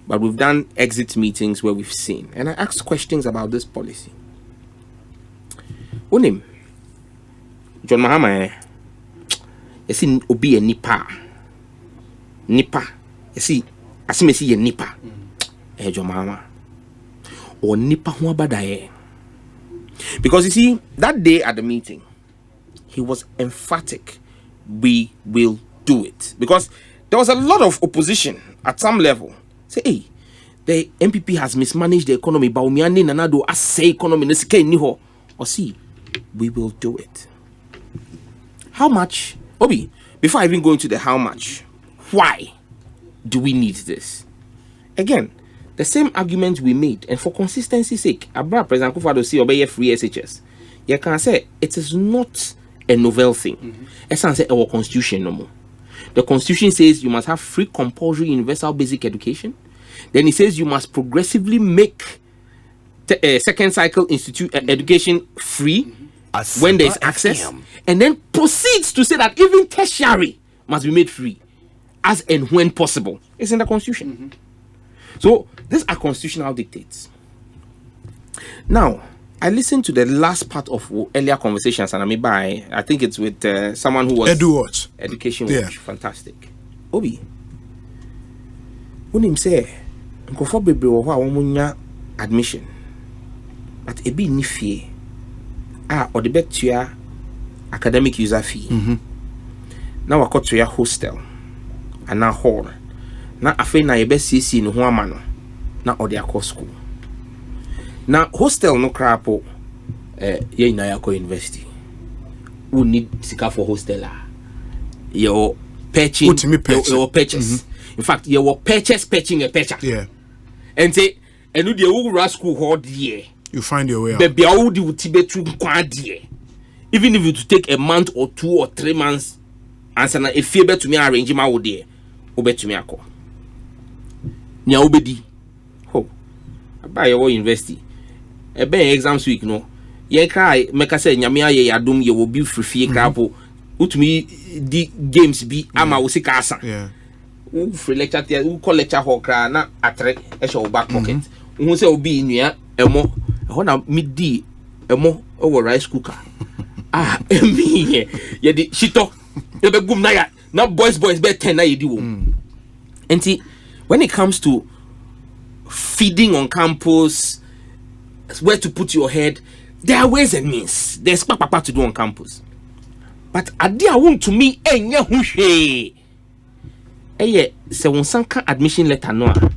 but we've done exit meetings where we've seen, and I asked questions about this policy. Unim John Mahama you see obi a nipa you see asimesi ye nipa John Mahama or nipa ho abadaye. Because you see that day at the meeting he was emphatic, we will do it, because there was a lot of opposition at some level. Say, hey, the MPP has mismanaged the economy, but we nanado say economy niho or see. We will do it. How much? Obi, before I even go into the how much, why do we need this? Again, the same argument we made, and for consistency's sake, Abra President Akufo-Addo see obey free SHS. You can say it is not a novel thing. As I say, our constitution no more. The constitution says you must have free compulsory universal basic education. Then it says you must progressively make second cycle institute education free when there is access, and then proceeds to say that even tertiary must be made free as and when possible. It's in the constitution. So these are constitutional dictates. Now I listened to the last part of earlier conversations, and I think it's with someone who was Education Watch. Fantastic. Obi, when him say nkofo bebre wo ho a womunya admission but ebi ni fie or the betua academic user fee. Now I got to your hostel and now hall. Now I feel na yebe CC no ho amano na or their course school. Now hostel no crapo ye na yako university. Who need sika for hostel your patching your purchase. In fact, you were patching a patcher. Yeah. And say and you the whole school hold year. You find your way out. Baby, how do you even if you to take a month or 2 or 3 months, answer na if you bet to me arrange my old day, obey to me a call. Nya obedi. Ho. Buy your university. A be exams week no. Ye cry make say nyame ye yadum ye will be free crapo. Utumi di games be ama wo sika asa. Yeah. Who free lecture there, who call lecture hall cra na atre e show back pocket. Who say obi nua emo na midi emo over rice cooker. Me ye di shito ye be gum na ya na boys be 10 na ye di wo. And when it comes to feeding on campus, where to put your head, there are ways and means. There's papa to do on campus. But adia won to me enye hu hwe. Eye se won sanka admission letter no a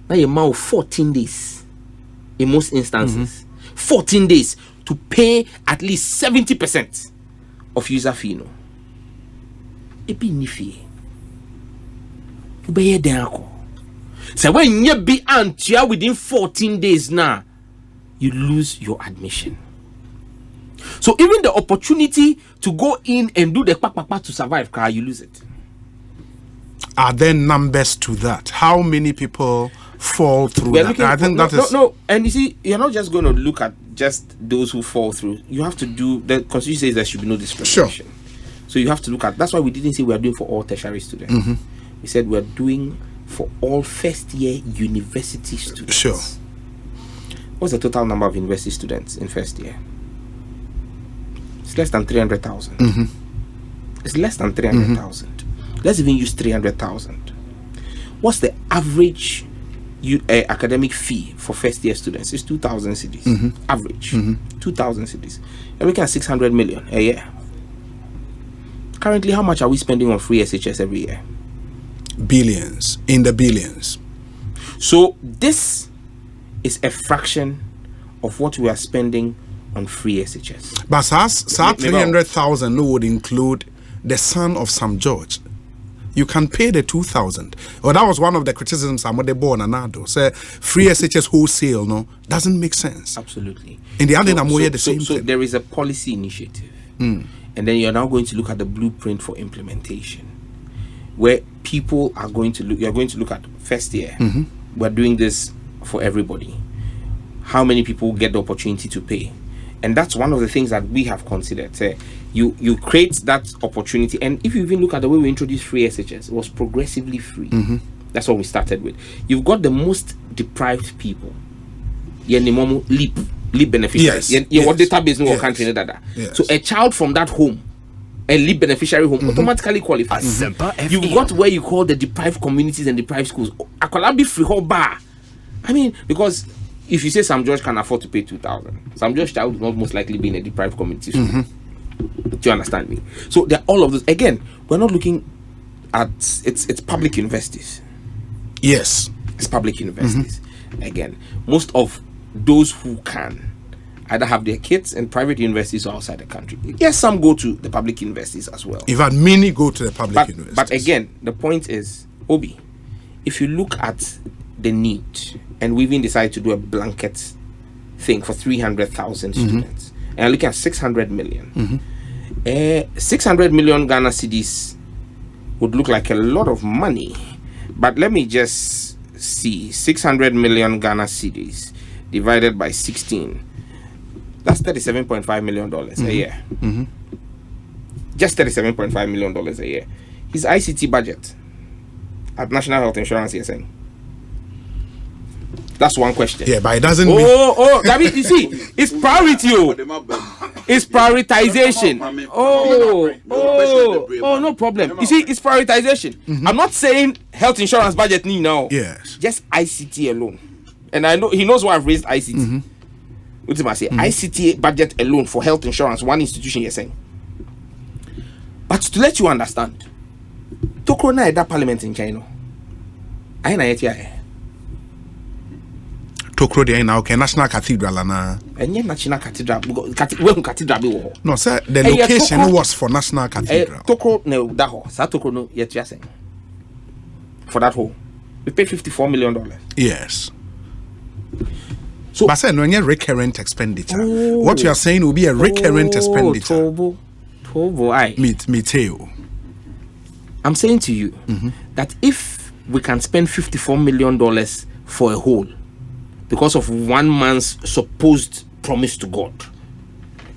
na ye ma 14 days in most instances. 14 days to pay at least 70% of user fee no. E bi ni fee. Ubeye den akọ. So when you be antia within 14 days now, you lose your admission. So even the opportunity to go in and do the pakpakpa to survive, you lose it. Are there numbers to that? How many people fall through that? I think that is... No, and you see, you're not just going to look at just those who fall through. You have to do the constitution says there should be no discrimination. Sure. So you have to look at. That's why we didn't say we are doing for all tertiary students. We said we are doing for all first year university students. Sure. What's the total number of university students in first year? It's less than 300,000. It's less than 300,000. Let's even use 300,000. What's the average academic fee for first year students? It's 2,000 cedis. Average. 2,000 cedis. You're looking at 600 million a year. Currently, how much are we spending on free SHS every year? Billions. In the billions. So this is a fraction of what we are spending on free SHS. But SAS 300,000 would include the son of Sam George. You can pay the 2,000. Well, that was one of the criticisms I'm de born anado. Say free SHS wholesale no doesn't make sense. Absolutely. In the end, I'm the same thing. So there is a policy initiative, and then you're now going to look at the blueprint for implementation, where people are going to look. You're going to look at first year. We're doing this for everybody. How many people get the opportunity to pay? And that's one of the things that we have considered. You create that opportunity, and if you even look at the way we introduced free SHS, it was progressively free. That's what we started with. You've got the most deprived people. Leap beneficiaries. What database in our country? Yes. So a child from that home, a leap beneficiary home, automatically qualifies. You've got where you call the deprived communities and deprived schools. Akolabi free whole bar. I mean, because if you say Sam George can afford to pay 2,000, Sam George child will not most likely be in a deprived community. Do you understand me? So they're all of those. Again, we're not looking at it's public universities. Yes, it's public universities. Again, most of those who can either have their kids in private universities or outside the country. Yes, some go to the public universities as well. In fact, many go to the public universities. But again, the point is, Obi, if you look at the need, and we even decided to do a blanket thing for 300,000 students, and looking at 600 million. 600 million Ghana cedis would look like a lot of money, but let me just see. 600 million Ghana cedis divided by 16, that's $37.5 million a year. Just $37.5 million a year. His ICT budget at National Health Insurance ESN. That's one question. Yeah, but it doesn't David, you see, it's priority. It's prioritization. No problem. You see, it's prioritization. I'm not saying health insurance budget now. Yes. Just ICT alone. And I know he knows why I've raised ICT. What did I say? ICT budget alone for health insurance, one institution you're saying. But to let you understand, Tokro na that parliament in China. I na yet Tokro de now okay National Cathedral na. Enye National Cathedral where cathedral be wo. No sir, the location was for National Cathedral. Tokro no that ho. Sa Tokro no yet you saying. For that hole. We paid $54 million. Yes. So but say no recurrent expenditure. What you are saying will be a recurrent expenditure. Me too. I'm saying to you that if we can spend $54 million for a whole because of one man's supposed promise to God,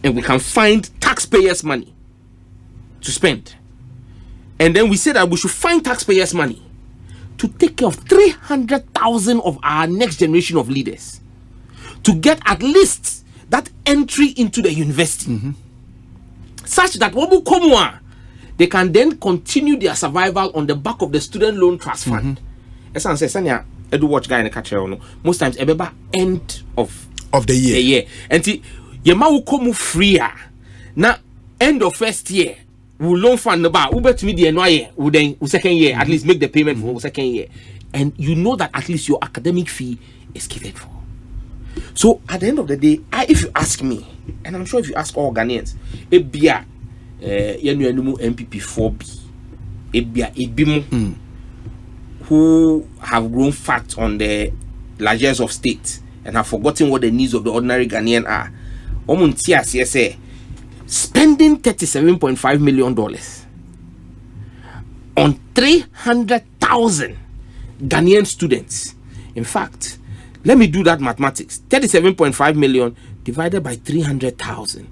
and we can find taxpayers' money to spend, and then we say that we should find taxpayers' money to take care of 300,000 of our next generation of leaders, to get at least that entry into the university, such that they can then continue their survival on the back of the student loan trust fund. Most times end of the year. And freer now end of first year we loan fund about to me the then second year at least make the payment for second year, and you know that at least your academic fee is given for. So at the end of the day, if you ask me, and I'm sure if you ask all Ghanaians, MPP 4B, who have grown fat on the largesse of state and have forgotten what the needs of the ordinary Ghanaian are. Spending $37.5 million on 300,000 Ghanaian students. In fact, Let me do that mathematics. 37.5 million divided by 300,000.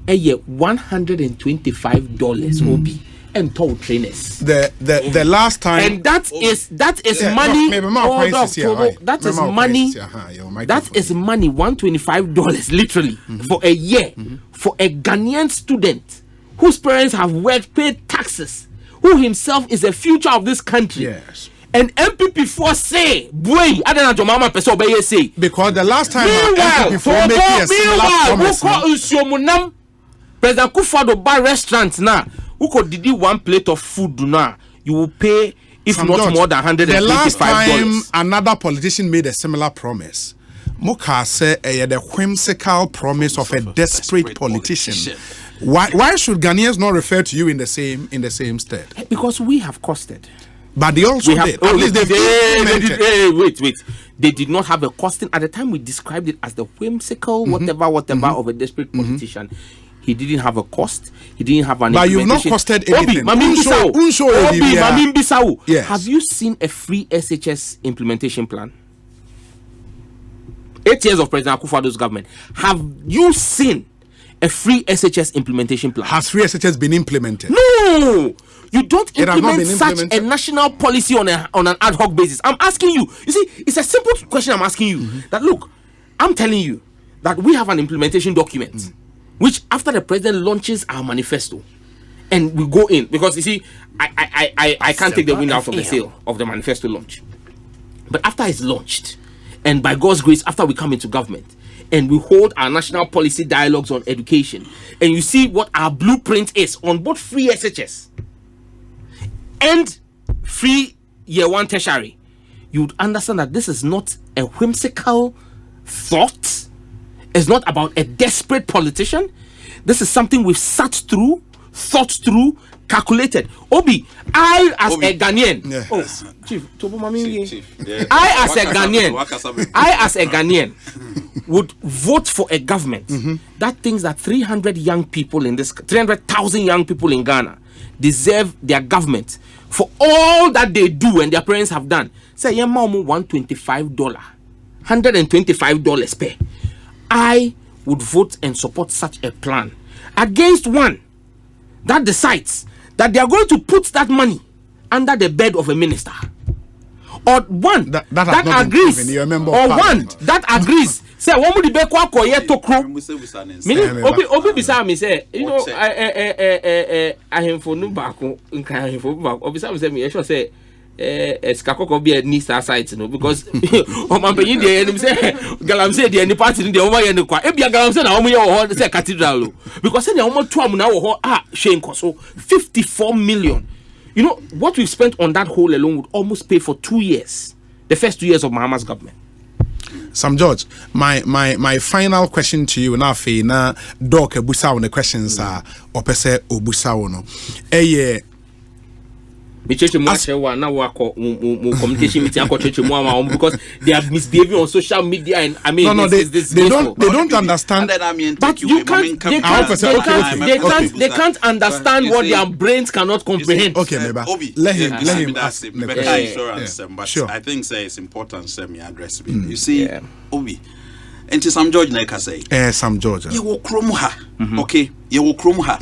A year, $125 will be and toll trainers. The last time, and that is money. That is money. That is money. $125 literally for a year for a Ghanaian student whose parents have worked, paid taxes, who himself is the future of this country. Yes. And MPP for say, boy, I don't know mama person obey say. Because the last time MPP for make a similar promise. President Kufuor bar restaurant now. Who could did one plate of food now? You will pay if not more than $125. The last time another politician made a similar promise, Moka said the whimsical promise of a desperate politician. Why should Ghanaians not refer to you in the same stead? Because we have costed. But they also did. At least wait. They did not have a costing at the time. We described it as the whimsical whatever of a desperate politician. He didn't have a cost. He didn't have an. But you've not costed anything. Yes. Have you seen a free SHS implementation plan? 8 years of President Akufo-Addo's government. Have you seen a free SHS implementation plan? Has free SHS been implemented? No. You don't implement such a national policy on an ad hoc basis. I'm asking you. You see, it's a simple question I'm asking you. That look, I'm telling you that we have an implementation document. Which after the president launches our manifesto and we go in, because you see, I can't take the wind out of the sail of the manifesto launch. But after it's launched, and by God's grace, after we come into government and we hold our national policy dialogues on education, and you see what our blueprint is on both free SHS and free year one tertiary, you would understand that this is not a whimsical thought. It's not about a desperate politician. This is something we've sat through, thought through, calculated. Obi, I as a Ghanaian, Chief, I as a Ghanaian would vote for a government that thinks that 300,000 young people in Ghana deserve their government for all that they do and their parents have done. Say, yeah, mom, $125 per. I would vote and support such a plan against one that decides that they are going to put that money under the bed of a minister, or one that agrees, or one that agrees. Say, what would be quite to crew? Meaning, Obi beside me say, you know, I am for no back. Obi beside me say. Skakoko be a nista site, no, because on my pay the enemy say Galam said the any party in the over and the qua. Ebia Galam said, I want say cathedral because any almost 2 now Shane Koso 54 million. You know what we've spent on that hole alone would almost pay for 2 years, the first 2 years of Mahama's government. Sam George, my final question to you now, na Doc Busa on the questions are opese Obusa no. Because they are misbehaving on social media, and I mean, they don't understand. But you can't. They can't understand what their brains cannot comprehend. Okay, let him ask. Sure. I think it's important to me address me. You see, Obi, and to Sam George, like I say, Sam George, you will chrome her, okay? You will chrome her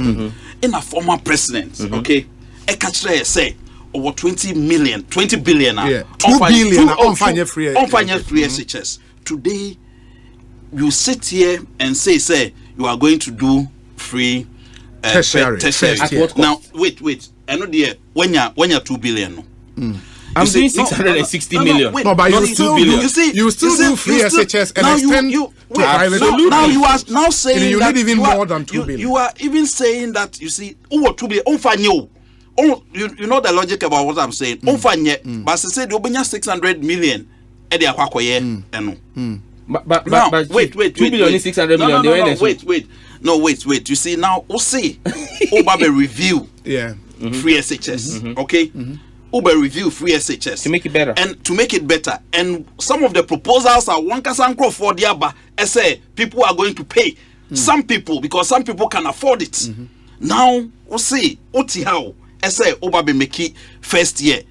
in a former president, okay? A catch say. Over 20 billion, 2 billion on free SHS. Today, you sit here and say you are going to do free tertiary. Now, wait. I know when you're 2 billion. I'm doing 660 million. No, but you still do free SHS and extend to private. Now you are now saying you need even more than 2 billion. You are even saying that you see over 2 billion on fine. Oh, you know the logic about what I'm saying. But they said you bring 600 million. But wait. 2 billion 600 million. No, wait. You see now, see, Uber review. Free SHS. Okay. Uber review free SHS to make it better. And some of the proposals are one casanco for the Abba. I say people are going to pay. Some people, because some people can afford it. Now, we'll see. How? I say Oba be make first year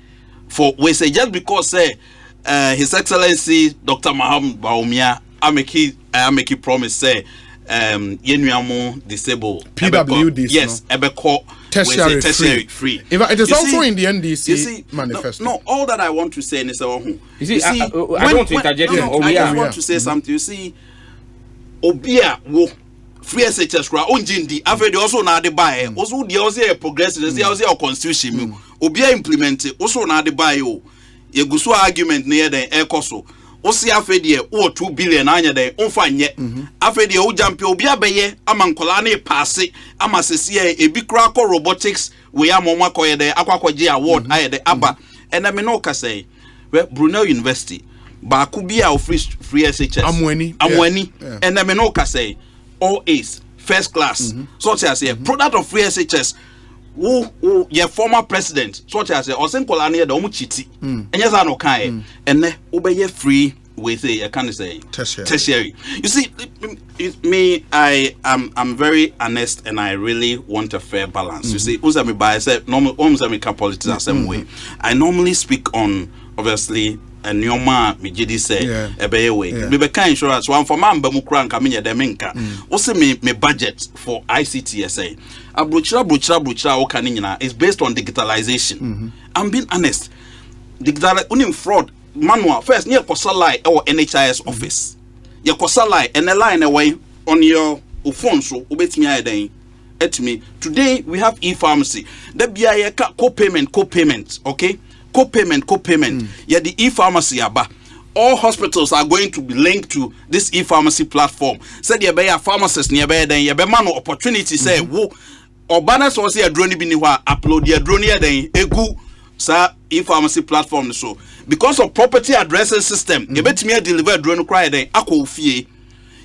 for we say just because His Excellency Dr. Maham Baumia, I make a promise say yenuamo disabled PWD. Yes, ebeko tertiary free. In fact, it is also in the NDC manifesto. No, all that I want to say is I don't want to interject. I just want to say something. You see, Obia wo free SHS kra onjindi afedi also na de buy also the also progressive dey also constitution Obia implement also na de buy o yeguso argument na den ekoso osi afedi o 2 billion anya den onfa nye afedi o jampe obi abeye amankola na passe amasese ebi kra ko robotics we amoma koye den akwakoje award ayede aba ena me no ka say Brunel University ba ku bia o free SHS amwani ena me no ka say all A's first class such as a product of free SHS who your former president such as Osen Kolani the Omuchiti and yes I no kai and obey free with a can say tertiary. You see me I'm very honest and I really want a fair balance. You see Usami by said normal Usami politics the same way. I normally speak on obviously and Nyoma Mijidi say ebe way. Me be kind insurance one for man bamu kran ka me demenka. Also me budget for ICTSA. Abruchra o kan nyina is based on digitalization. I'm being honest. Digital unim fraud manual first near kosalai or NHIS office. Your kosalai and a line away on your phone so obetimi aden. Etimi today we have e-pharmacy. The BIA co-payment, okay? Co-payment. Yeah, the e-pharmacy aba. All hospitals are going to be linked to this e-pharmacy platform. Said you be a pharmacist nearby then you be man opportunity say wo obana so say drone bi ni wa upload your drone then egu sa e-pharmacy platform so because of property addressing system you betimi deliver drone cry then akọ fie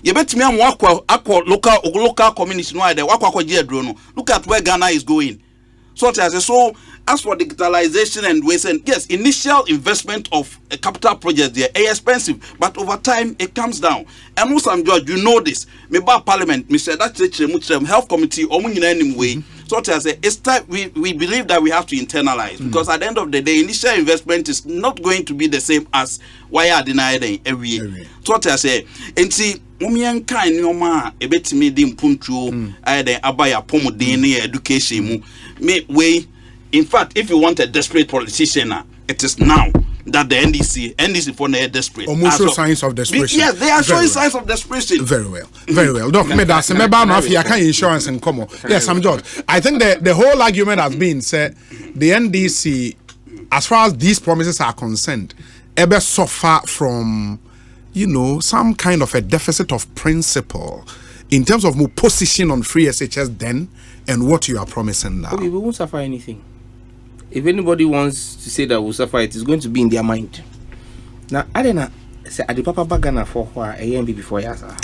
you betimi am akọ local community no then akọ je drone. Look at where Ghana is going. So as for digitalization and waste, and yes, initial investment of a capital project they are expensive, but over time it comes down. And most I'm George, you know this. Maybe Parliament, Mr. That's Health Committee, way. So it's time we believe that we have to internalize because at the end of the day, initial investment is not going to be the same as why I deny every year. So and see. Umian kind nyoma ebetimi di mpuntuo ayede abaya pomodin education mu me way. In fact, if you want a desperate politician, it is now that the NDC for the desperate. Almost signs of desperation. Yes, they are showing signs of desperation. Very well. Doc, insurance and common. Yes, I'm George. I think the whole argument has been said the NDC, as far as these promises are concerned, ever suffer from some kind of a deficit of principle in terms of more position on free SHS then and what you are promising now. Okay, we won't suffer anything. If anybody wants to say that we'll suffer, it is going to be in their mind. Now, I don't know. Say, I Papa Bagana for a year before yasa.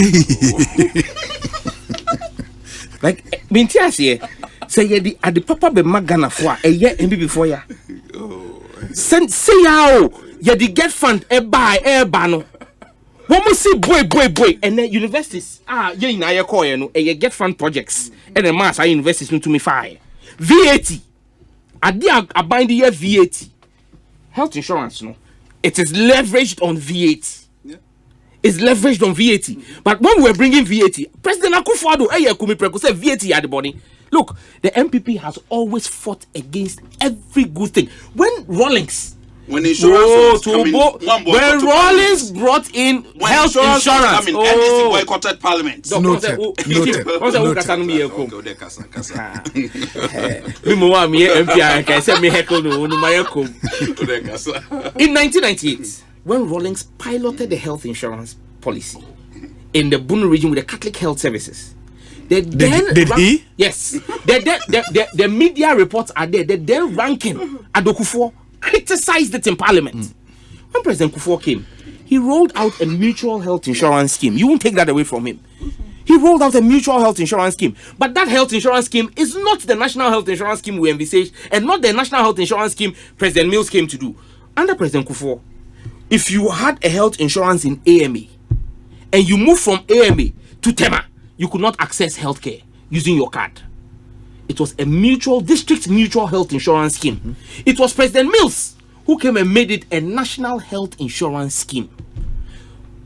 Like, Bintias here. Say, I Papa be Magana for a year before ya. Say, how you get fund a buy a bano. One must see boy, and then universities you in a call you get fund projects and a mass I invest into me fire. VAT. I bind the year VAT. Health insurance, it is leveraged on VAT. Yeah. It's leveraged on VAT. But when we were bringing VAT, President Akufo-Addo said VAT at the body. Look, the MPP has always fought against every good thing. When Rawlings Rawlings brought in health insurance, NDC boycotted Parliament. Noted. In 1998, when Rawlings piloted the health insurance policy in the Bunu region with the Catholic Health Services, did he? Yes. The media reports are there. The then ranking Adokufo criticized it in Parliament. When President Kufuor came, he rolled out a mutual health insurance scheme. You won't take that away from him. He rolled out a mutual health insurance scheme. But that health insurance scheme is not the national health insurance scheme we envisaged and not the national health insurance scheme President Mills came to do. Under President Kufuor, if you had a health insurance in AMA and you move from AMA to Tema, you could not access healthcare using your card. It was a district mutual health insurance scheme. It was President Mills who came and made it a national health insurance scheme.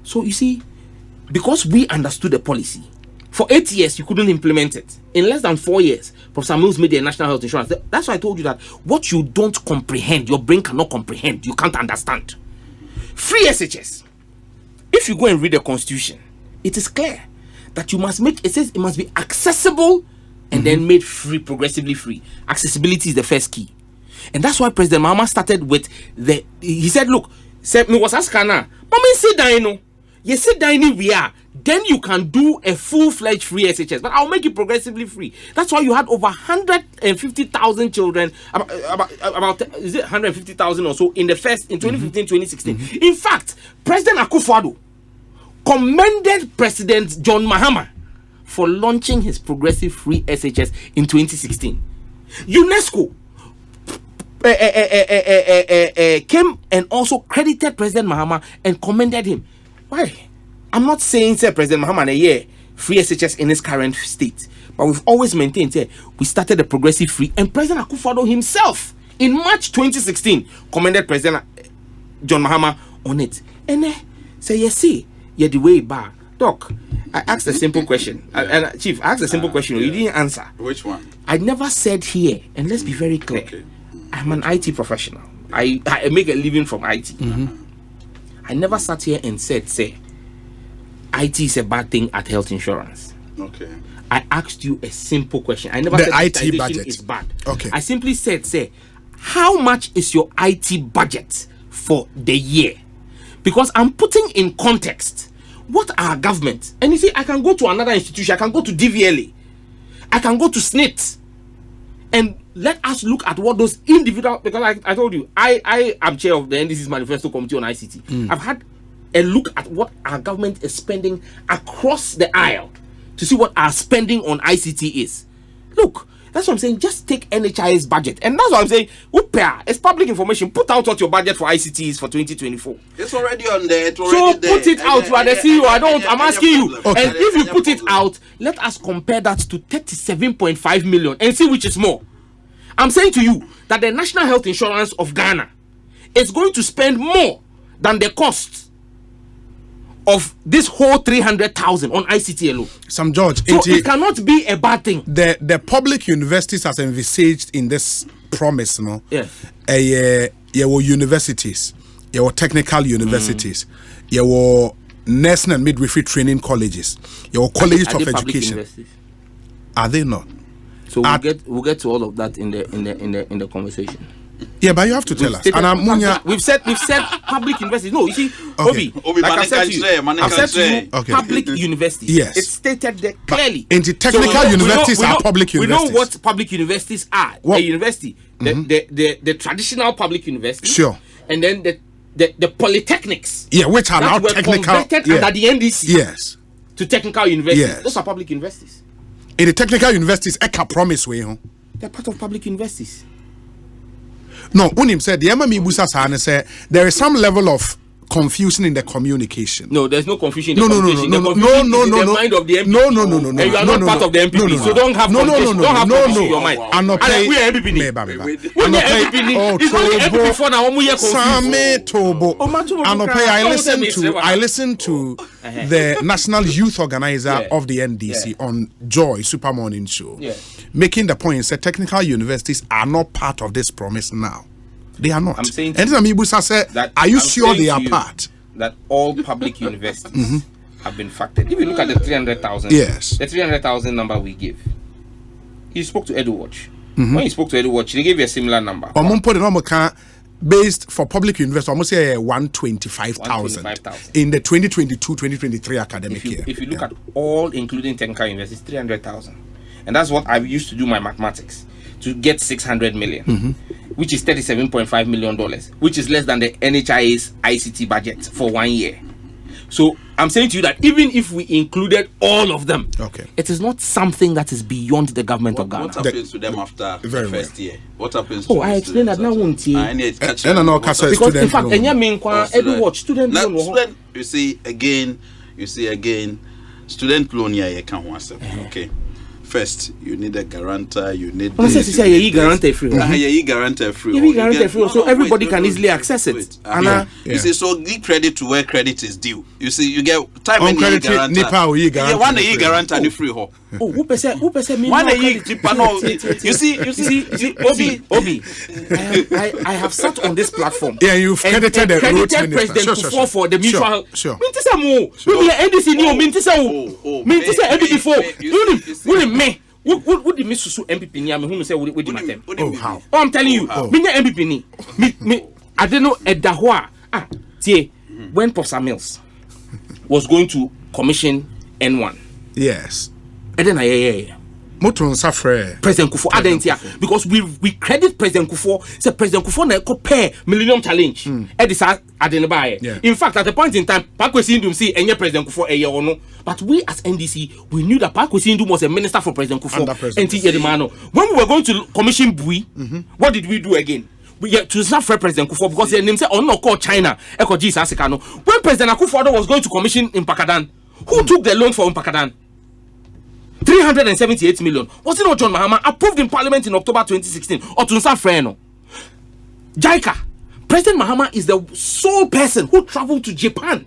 So you see, because we understood the policy, for 8 years you couldn't implement it. In less than 4 years, Professor Mills made a national health insurance. That's why I told you that what you don't comprehend, your brain cannot comprehend, you can't understand. Free SHS. If you go and read the Constitution, it is clear that you must make, it says it must be accessible and then made free, progressively free. Accessibility is the first key. And that's why President Mahama started with he said, look, me was asking now, Mama sit down, you sit down we are, then you can do a full-fledged free SHS, but I'll make it progressively free. That's why you had over 150,000 children, about is it 150,000 or so in 2015, 2016. In fact, President Akufo-Addo commended President John Mahama for launching his progressive free SHS in 2016. UNESCO came and also credited President Mahama and commended him. Why? I'm not saying say President Mahama free SHS in his current state, but we've always maintained we started the progressive free, and President Akufo-Addo himself in March 2016 commended President John Mahama on it. And say you see, you're the way back. Doc, I asked a simple question. And Chief, I asked a simple question. You didn't answer. Which one? I never said here, and let's be very clear. Okay. I'm an IT professional. I make a living from IT. I never sat here and said, say, IT is a bad thing at health insurance. Okay. I asked you a simple question. I never said IT budget is bad. Okay. I simply said, say, how much is your IT budget for the year? Because I'm putting in context what our government, and you see, I can go to another institution, I can go to DVLA, I can go to SNIT, and let us look at what those individual, because I told you, I am chair of the NDC's Manifesto Committee on ICT. I've had a look at what our government is spending across the aisle to see what our spending on ICT is. Look, that's what I'm saying. Just take NHI's budget, and that's what I'm saying. It's public information. Put out what your budget for ICT is for 2024. It's already on there. So put it out. You are the CEO. I'm asking you. Okay. And if you put it out, let us compare that to 37.5 million and see which is more. I'm saying to you that the National Health Insurance of Ghana is going to spend more than the cost of this whole 300,000 on ICT alone. Some George, so it cannot be a bad thing. The public universities as envisaged in this promise, no? Yeah. Your universities, your technical universities, your nursing and midwifery training colleges, your colleges of education. Are they not? So we'll get to all of that in the conversation. Yeah, but you have to tell us. And we've said public universities. No, you see, Obi, like I said to you, public universities. Yes. It's stated there clearly. And the technical universities are public universities. We know what public universities are. A university, the traditional public universities. Sure. And then the polytechnics. Yeah, which are now technical. Converted under the NDC. Yes. To technical universities. Yes. Those are public universities. In the technical universities, Eka promise way, huh? They're part of public universities. No, Unim said the MME Busa Sane said there is some level of confusion in the communication. No, there's no confusion in the communication. The confusion is in the mind of the MPP. No. And you are not part of the MPP, so don't have confusion. Don't have confusion in your mind. I'm not paying. We are MPP. When you're MPP, it's only MPP for now. We are confused. Tobo. I listened to the National Youth Organizer of the NDC on Joy Super Morning Show, making the point that technical universities are not part of this promise now. They are not. I'm saying and Amibusa said, are you sure they are part? That all public universities have been factored. If you look at the 300,000, yes, the 300,000 number we give, you spoke to EduWatch. When you spoke to EduWatch, they gave you a similar number. Based for public university, almost 125,000 in the 2022-2023 academic year. If you look at all, including technical universities, 300,000, and that's what I used to do my mathematics to get 600 million, which is $37.5 million, which is less than the NHIA's ICT budget for 1 year. So I'm saying to you that even if we included all of them, it is not something that is beyond the government of Ghana. What happens to them after the first year? What happens to I explained that now, won't you? Because in fact, EduWatch student loan. You see again, student loan here can once. Okay. first you need a guarantor, you need guarantor free. Guarantor free. So everybody can easily access it. You see, so give credit to where credit is due. You see, you get time and credit guarantor. One a year guarantor and free ho. Who percent me? One a year you see, Obi. I have sat on this platform. Yeah, you've credited the President Kufuor for the mutual. Sure. Me. Would the Miss Susu MPP ni am who say we di matem. Oh how? Oh, I'm telling you, me MPP ni. Me I don't know Edahwa. Tie when Professor Mills was going to commission N1. Yes. And then Moton Safre President Kufuor identity because we credit President Kufuor. Say President Kufuor na compare Millennium Challenge. In fact, at the point in time, Pakwesi Ndum see any President Kufuor a year or no. But we as NDC, we knew that Pakwesi Ndum was a minister for President Kufuor. When we were going to commission Bui, what did we do again? We get to South President Kufuor because the name said on no call China. When President Kufuor was going to commission in Pakadan, who took the loan for Pakadan? 378 million. Was it not John Mahama approved in Parliament in October 2016? Or Tunsa Freno? JICA. President Mahama is the sole person who traveled to Japan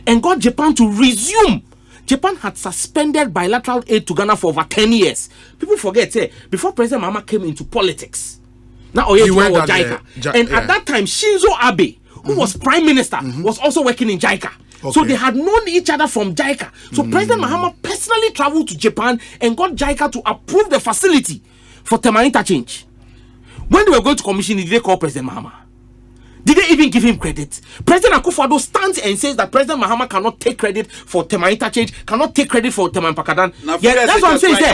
and got Japan to resume. Japan had suspended bilateral aid to Ghana for over 10 years. People forget, before President Mahama came into politics, now Oyedepo was JICA. And at that time, Shinzo Abe, who was Prime Minister, was also working in JICA. Okay. So they had known each other from JICA. So President Mahama personally traveled to Japan and got JICA to approve the facility for Tema interchange. When they were going to commission, did they call President Mahama? Did they even give him credit? President Akufo-Addo stands and says that President Mahama cannot take credit for Tema interchange, cannot take credit for Tema Pakadan. That's what I'm saying. I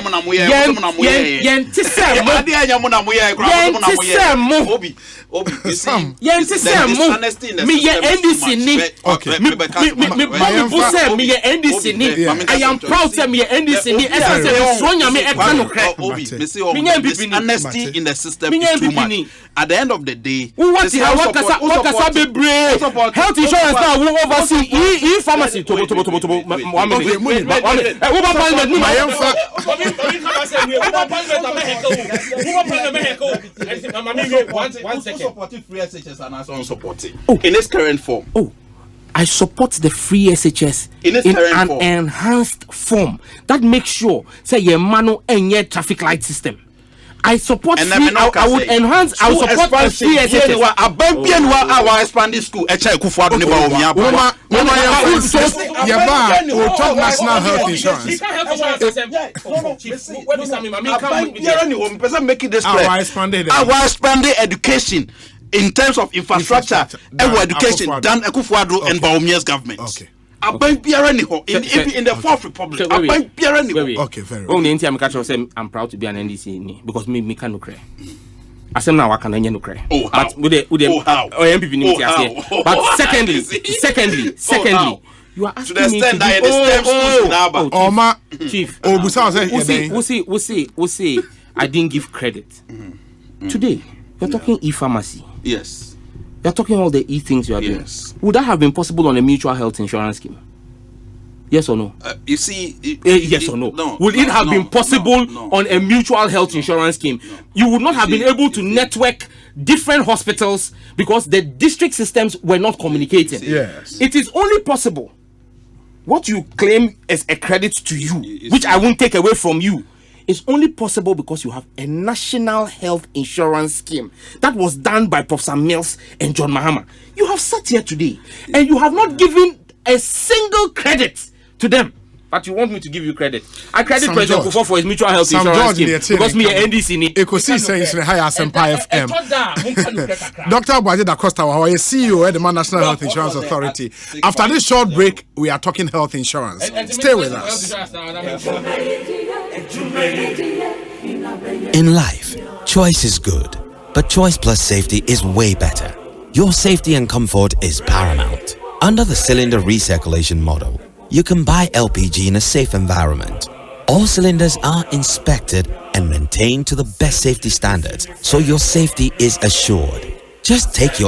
am proud to me NDC. Honesty in the system is too much. At the end of the day, health insurance now will oversee e-pharmacy. In its current form. I support the free SHS in an enhanced form that makes sure say your mano and your traffic light system. I support free. I would enhance. I would support the free SHS. Our expanding school. We'll talk national health insurance. Our expanding education in terms of infrastructure and education done Akufo-Addo and Bawumia's government. Okay. In the Fourth Republic. Okay, very well. I'm proud to be an NDC because me can no cry. I say now I can no cry. But but secondly, you are asking me to Chief. We'll see. I didn't give credit. Today, you're talking e-pharmacy. Yes. You're talking all the e-things you are doing. Would that have been possible on a mutual health insurance scheme? Yes or no? You see, yes or no? Would it have been possible on a mutual health insurance scheme? You would not have been able to network different hospitals because the district systems were not communicating. Yes. It is only possible. What you claim as a credit to you, which I won't take away from you, is only possible because you have a national health insurance scheme that was done by Professor Mills and John Mahama. You have sat here today and you have not given a single credit to them. But you want me to give you credit? I credit President Kufuor for his mutual health insurance scheme because me and NDC EKOSIISEN in high Asempa FM. Dr. Abuaje Da Costa, our CEO at the National Health Insurance Authority. After this short break, we are talking health insurance. Stay with us. In life, choice is good, but choice plus safety is way better. Your safety and comfort is paramount. Under the cylinder recirculation model, you can buy LPG in a safe environment. All cylinders are inspected and maintained to the best safety standards, so your safety is assured. Just take your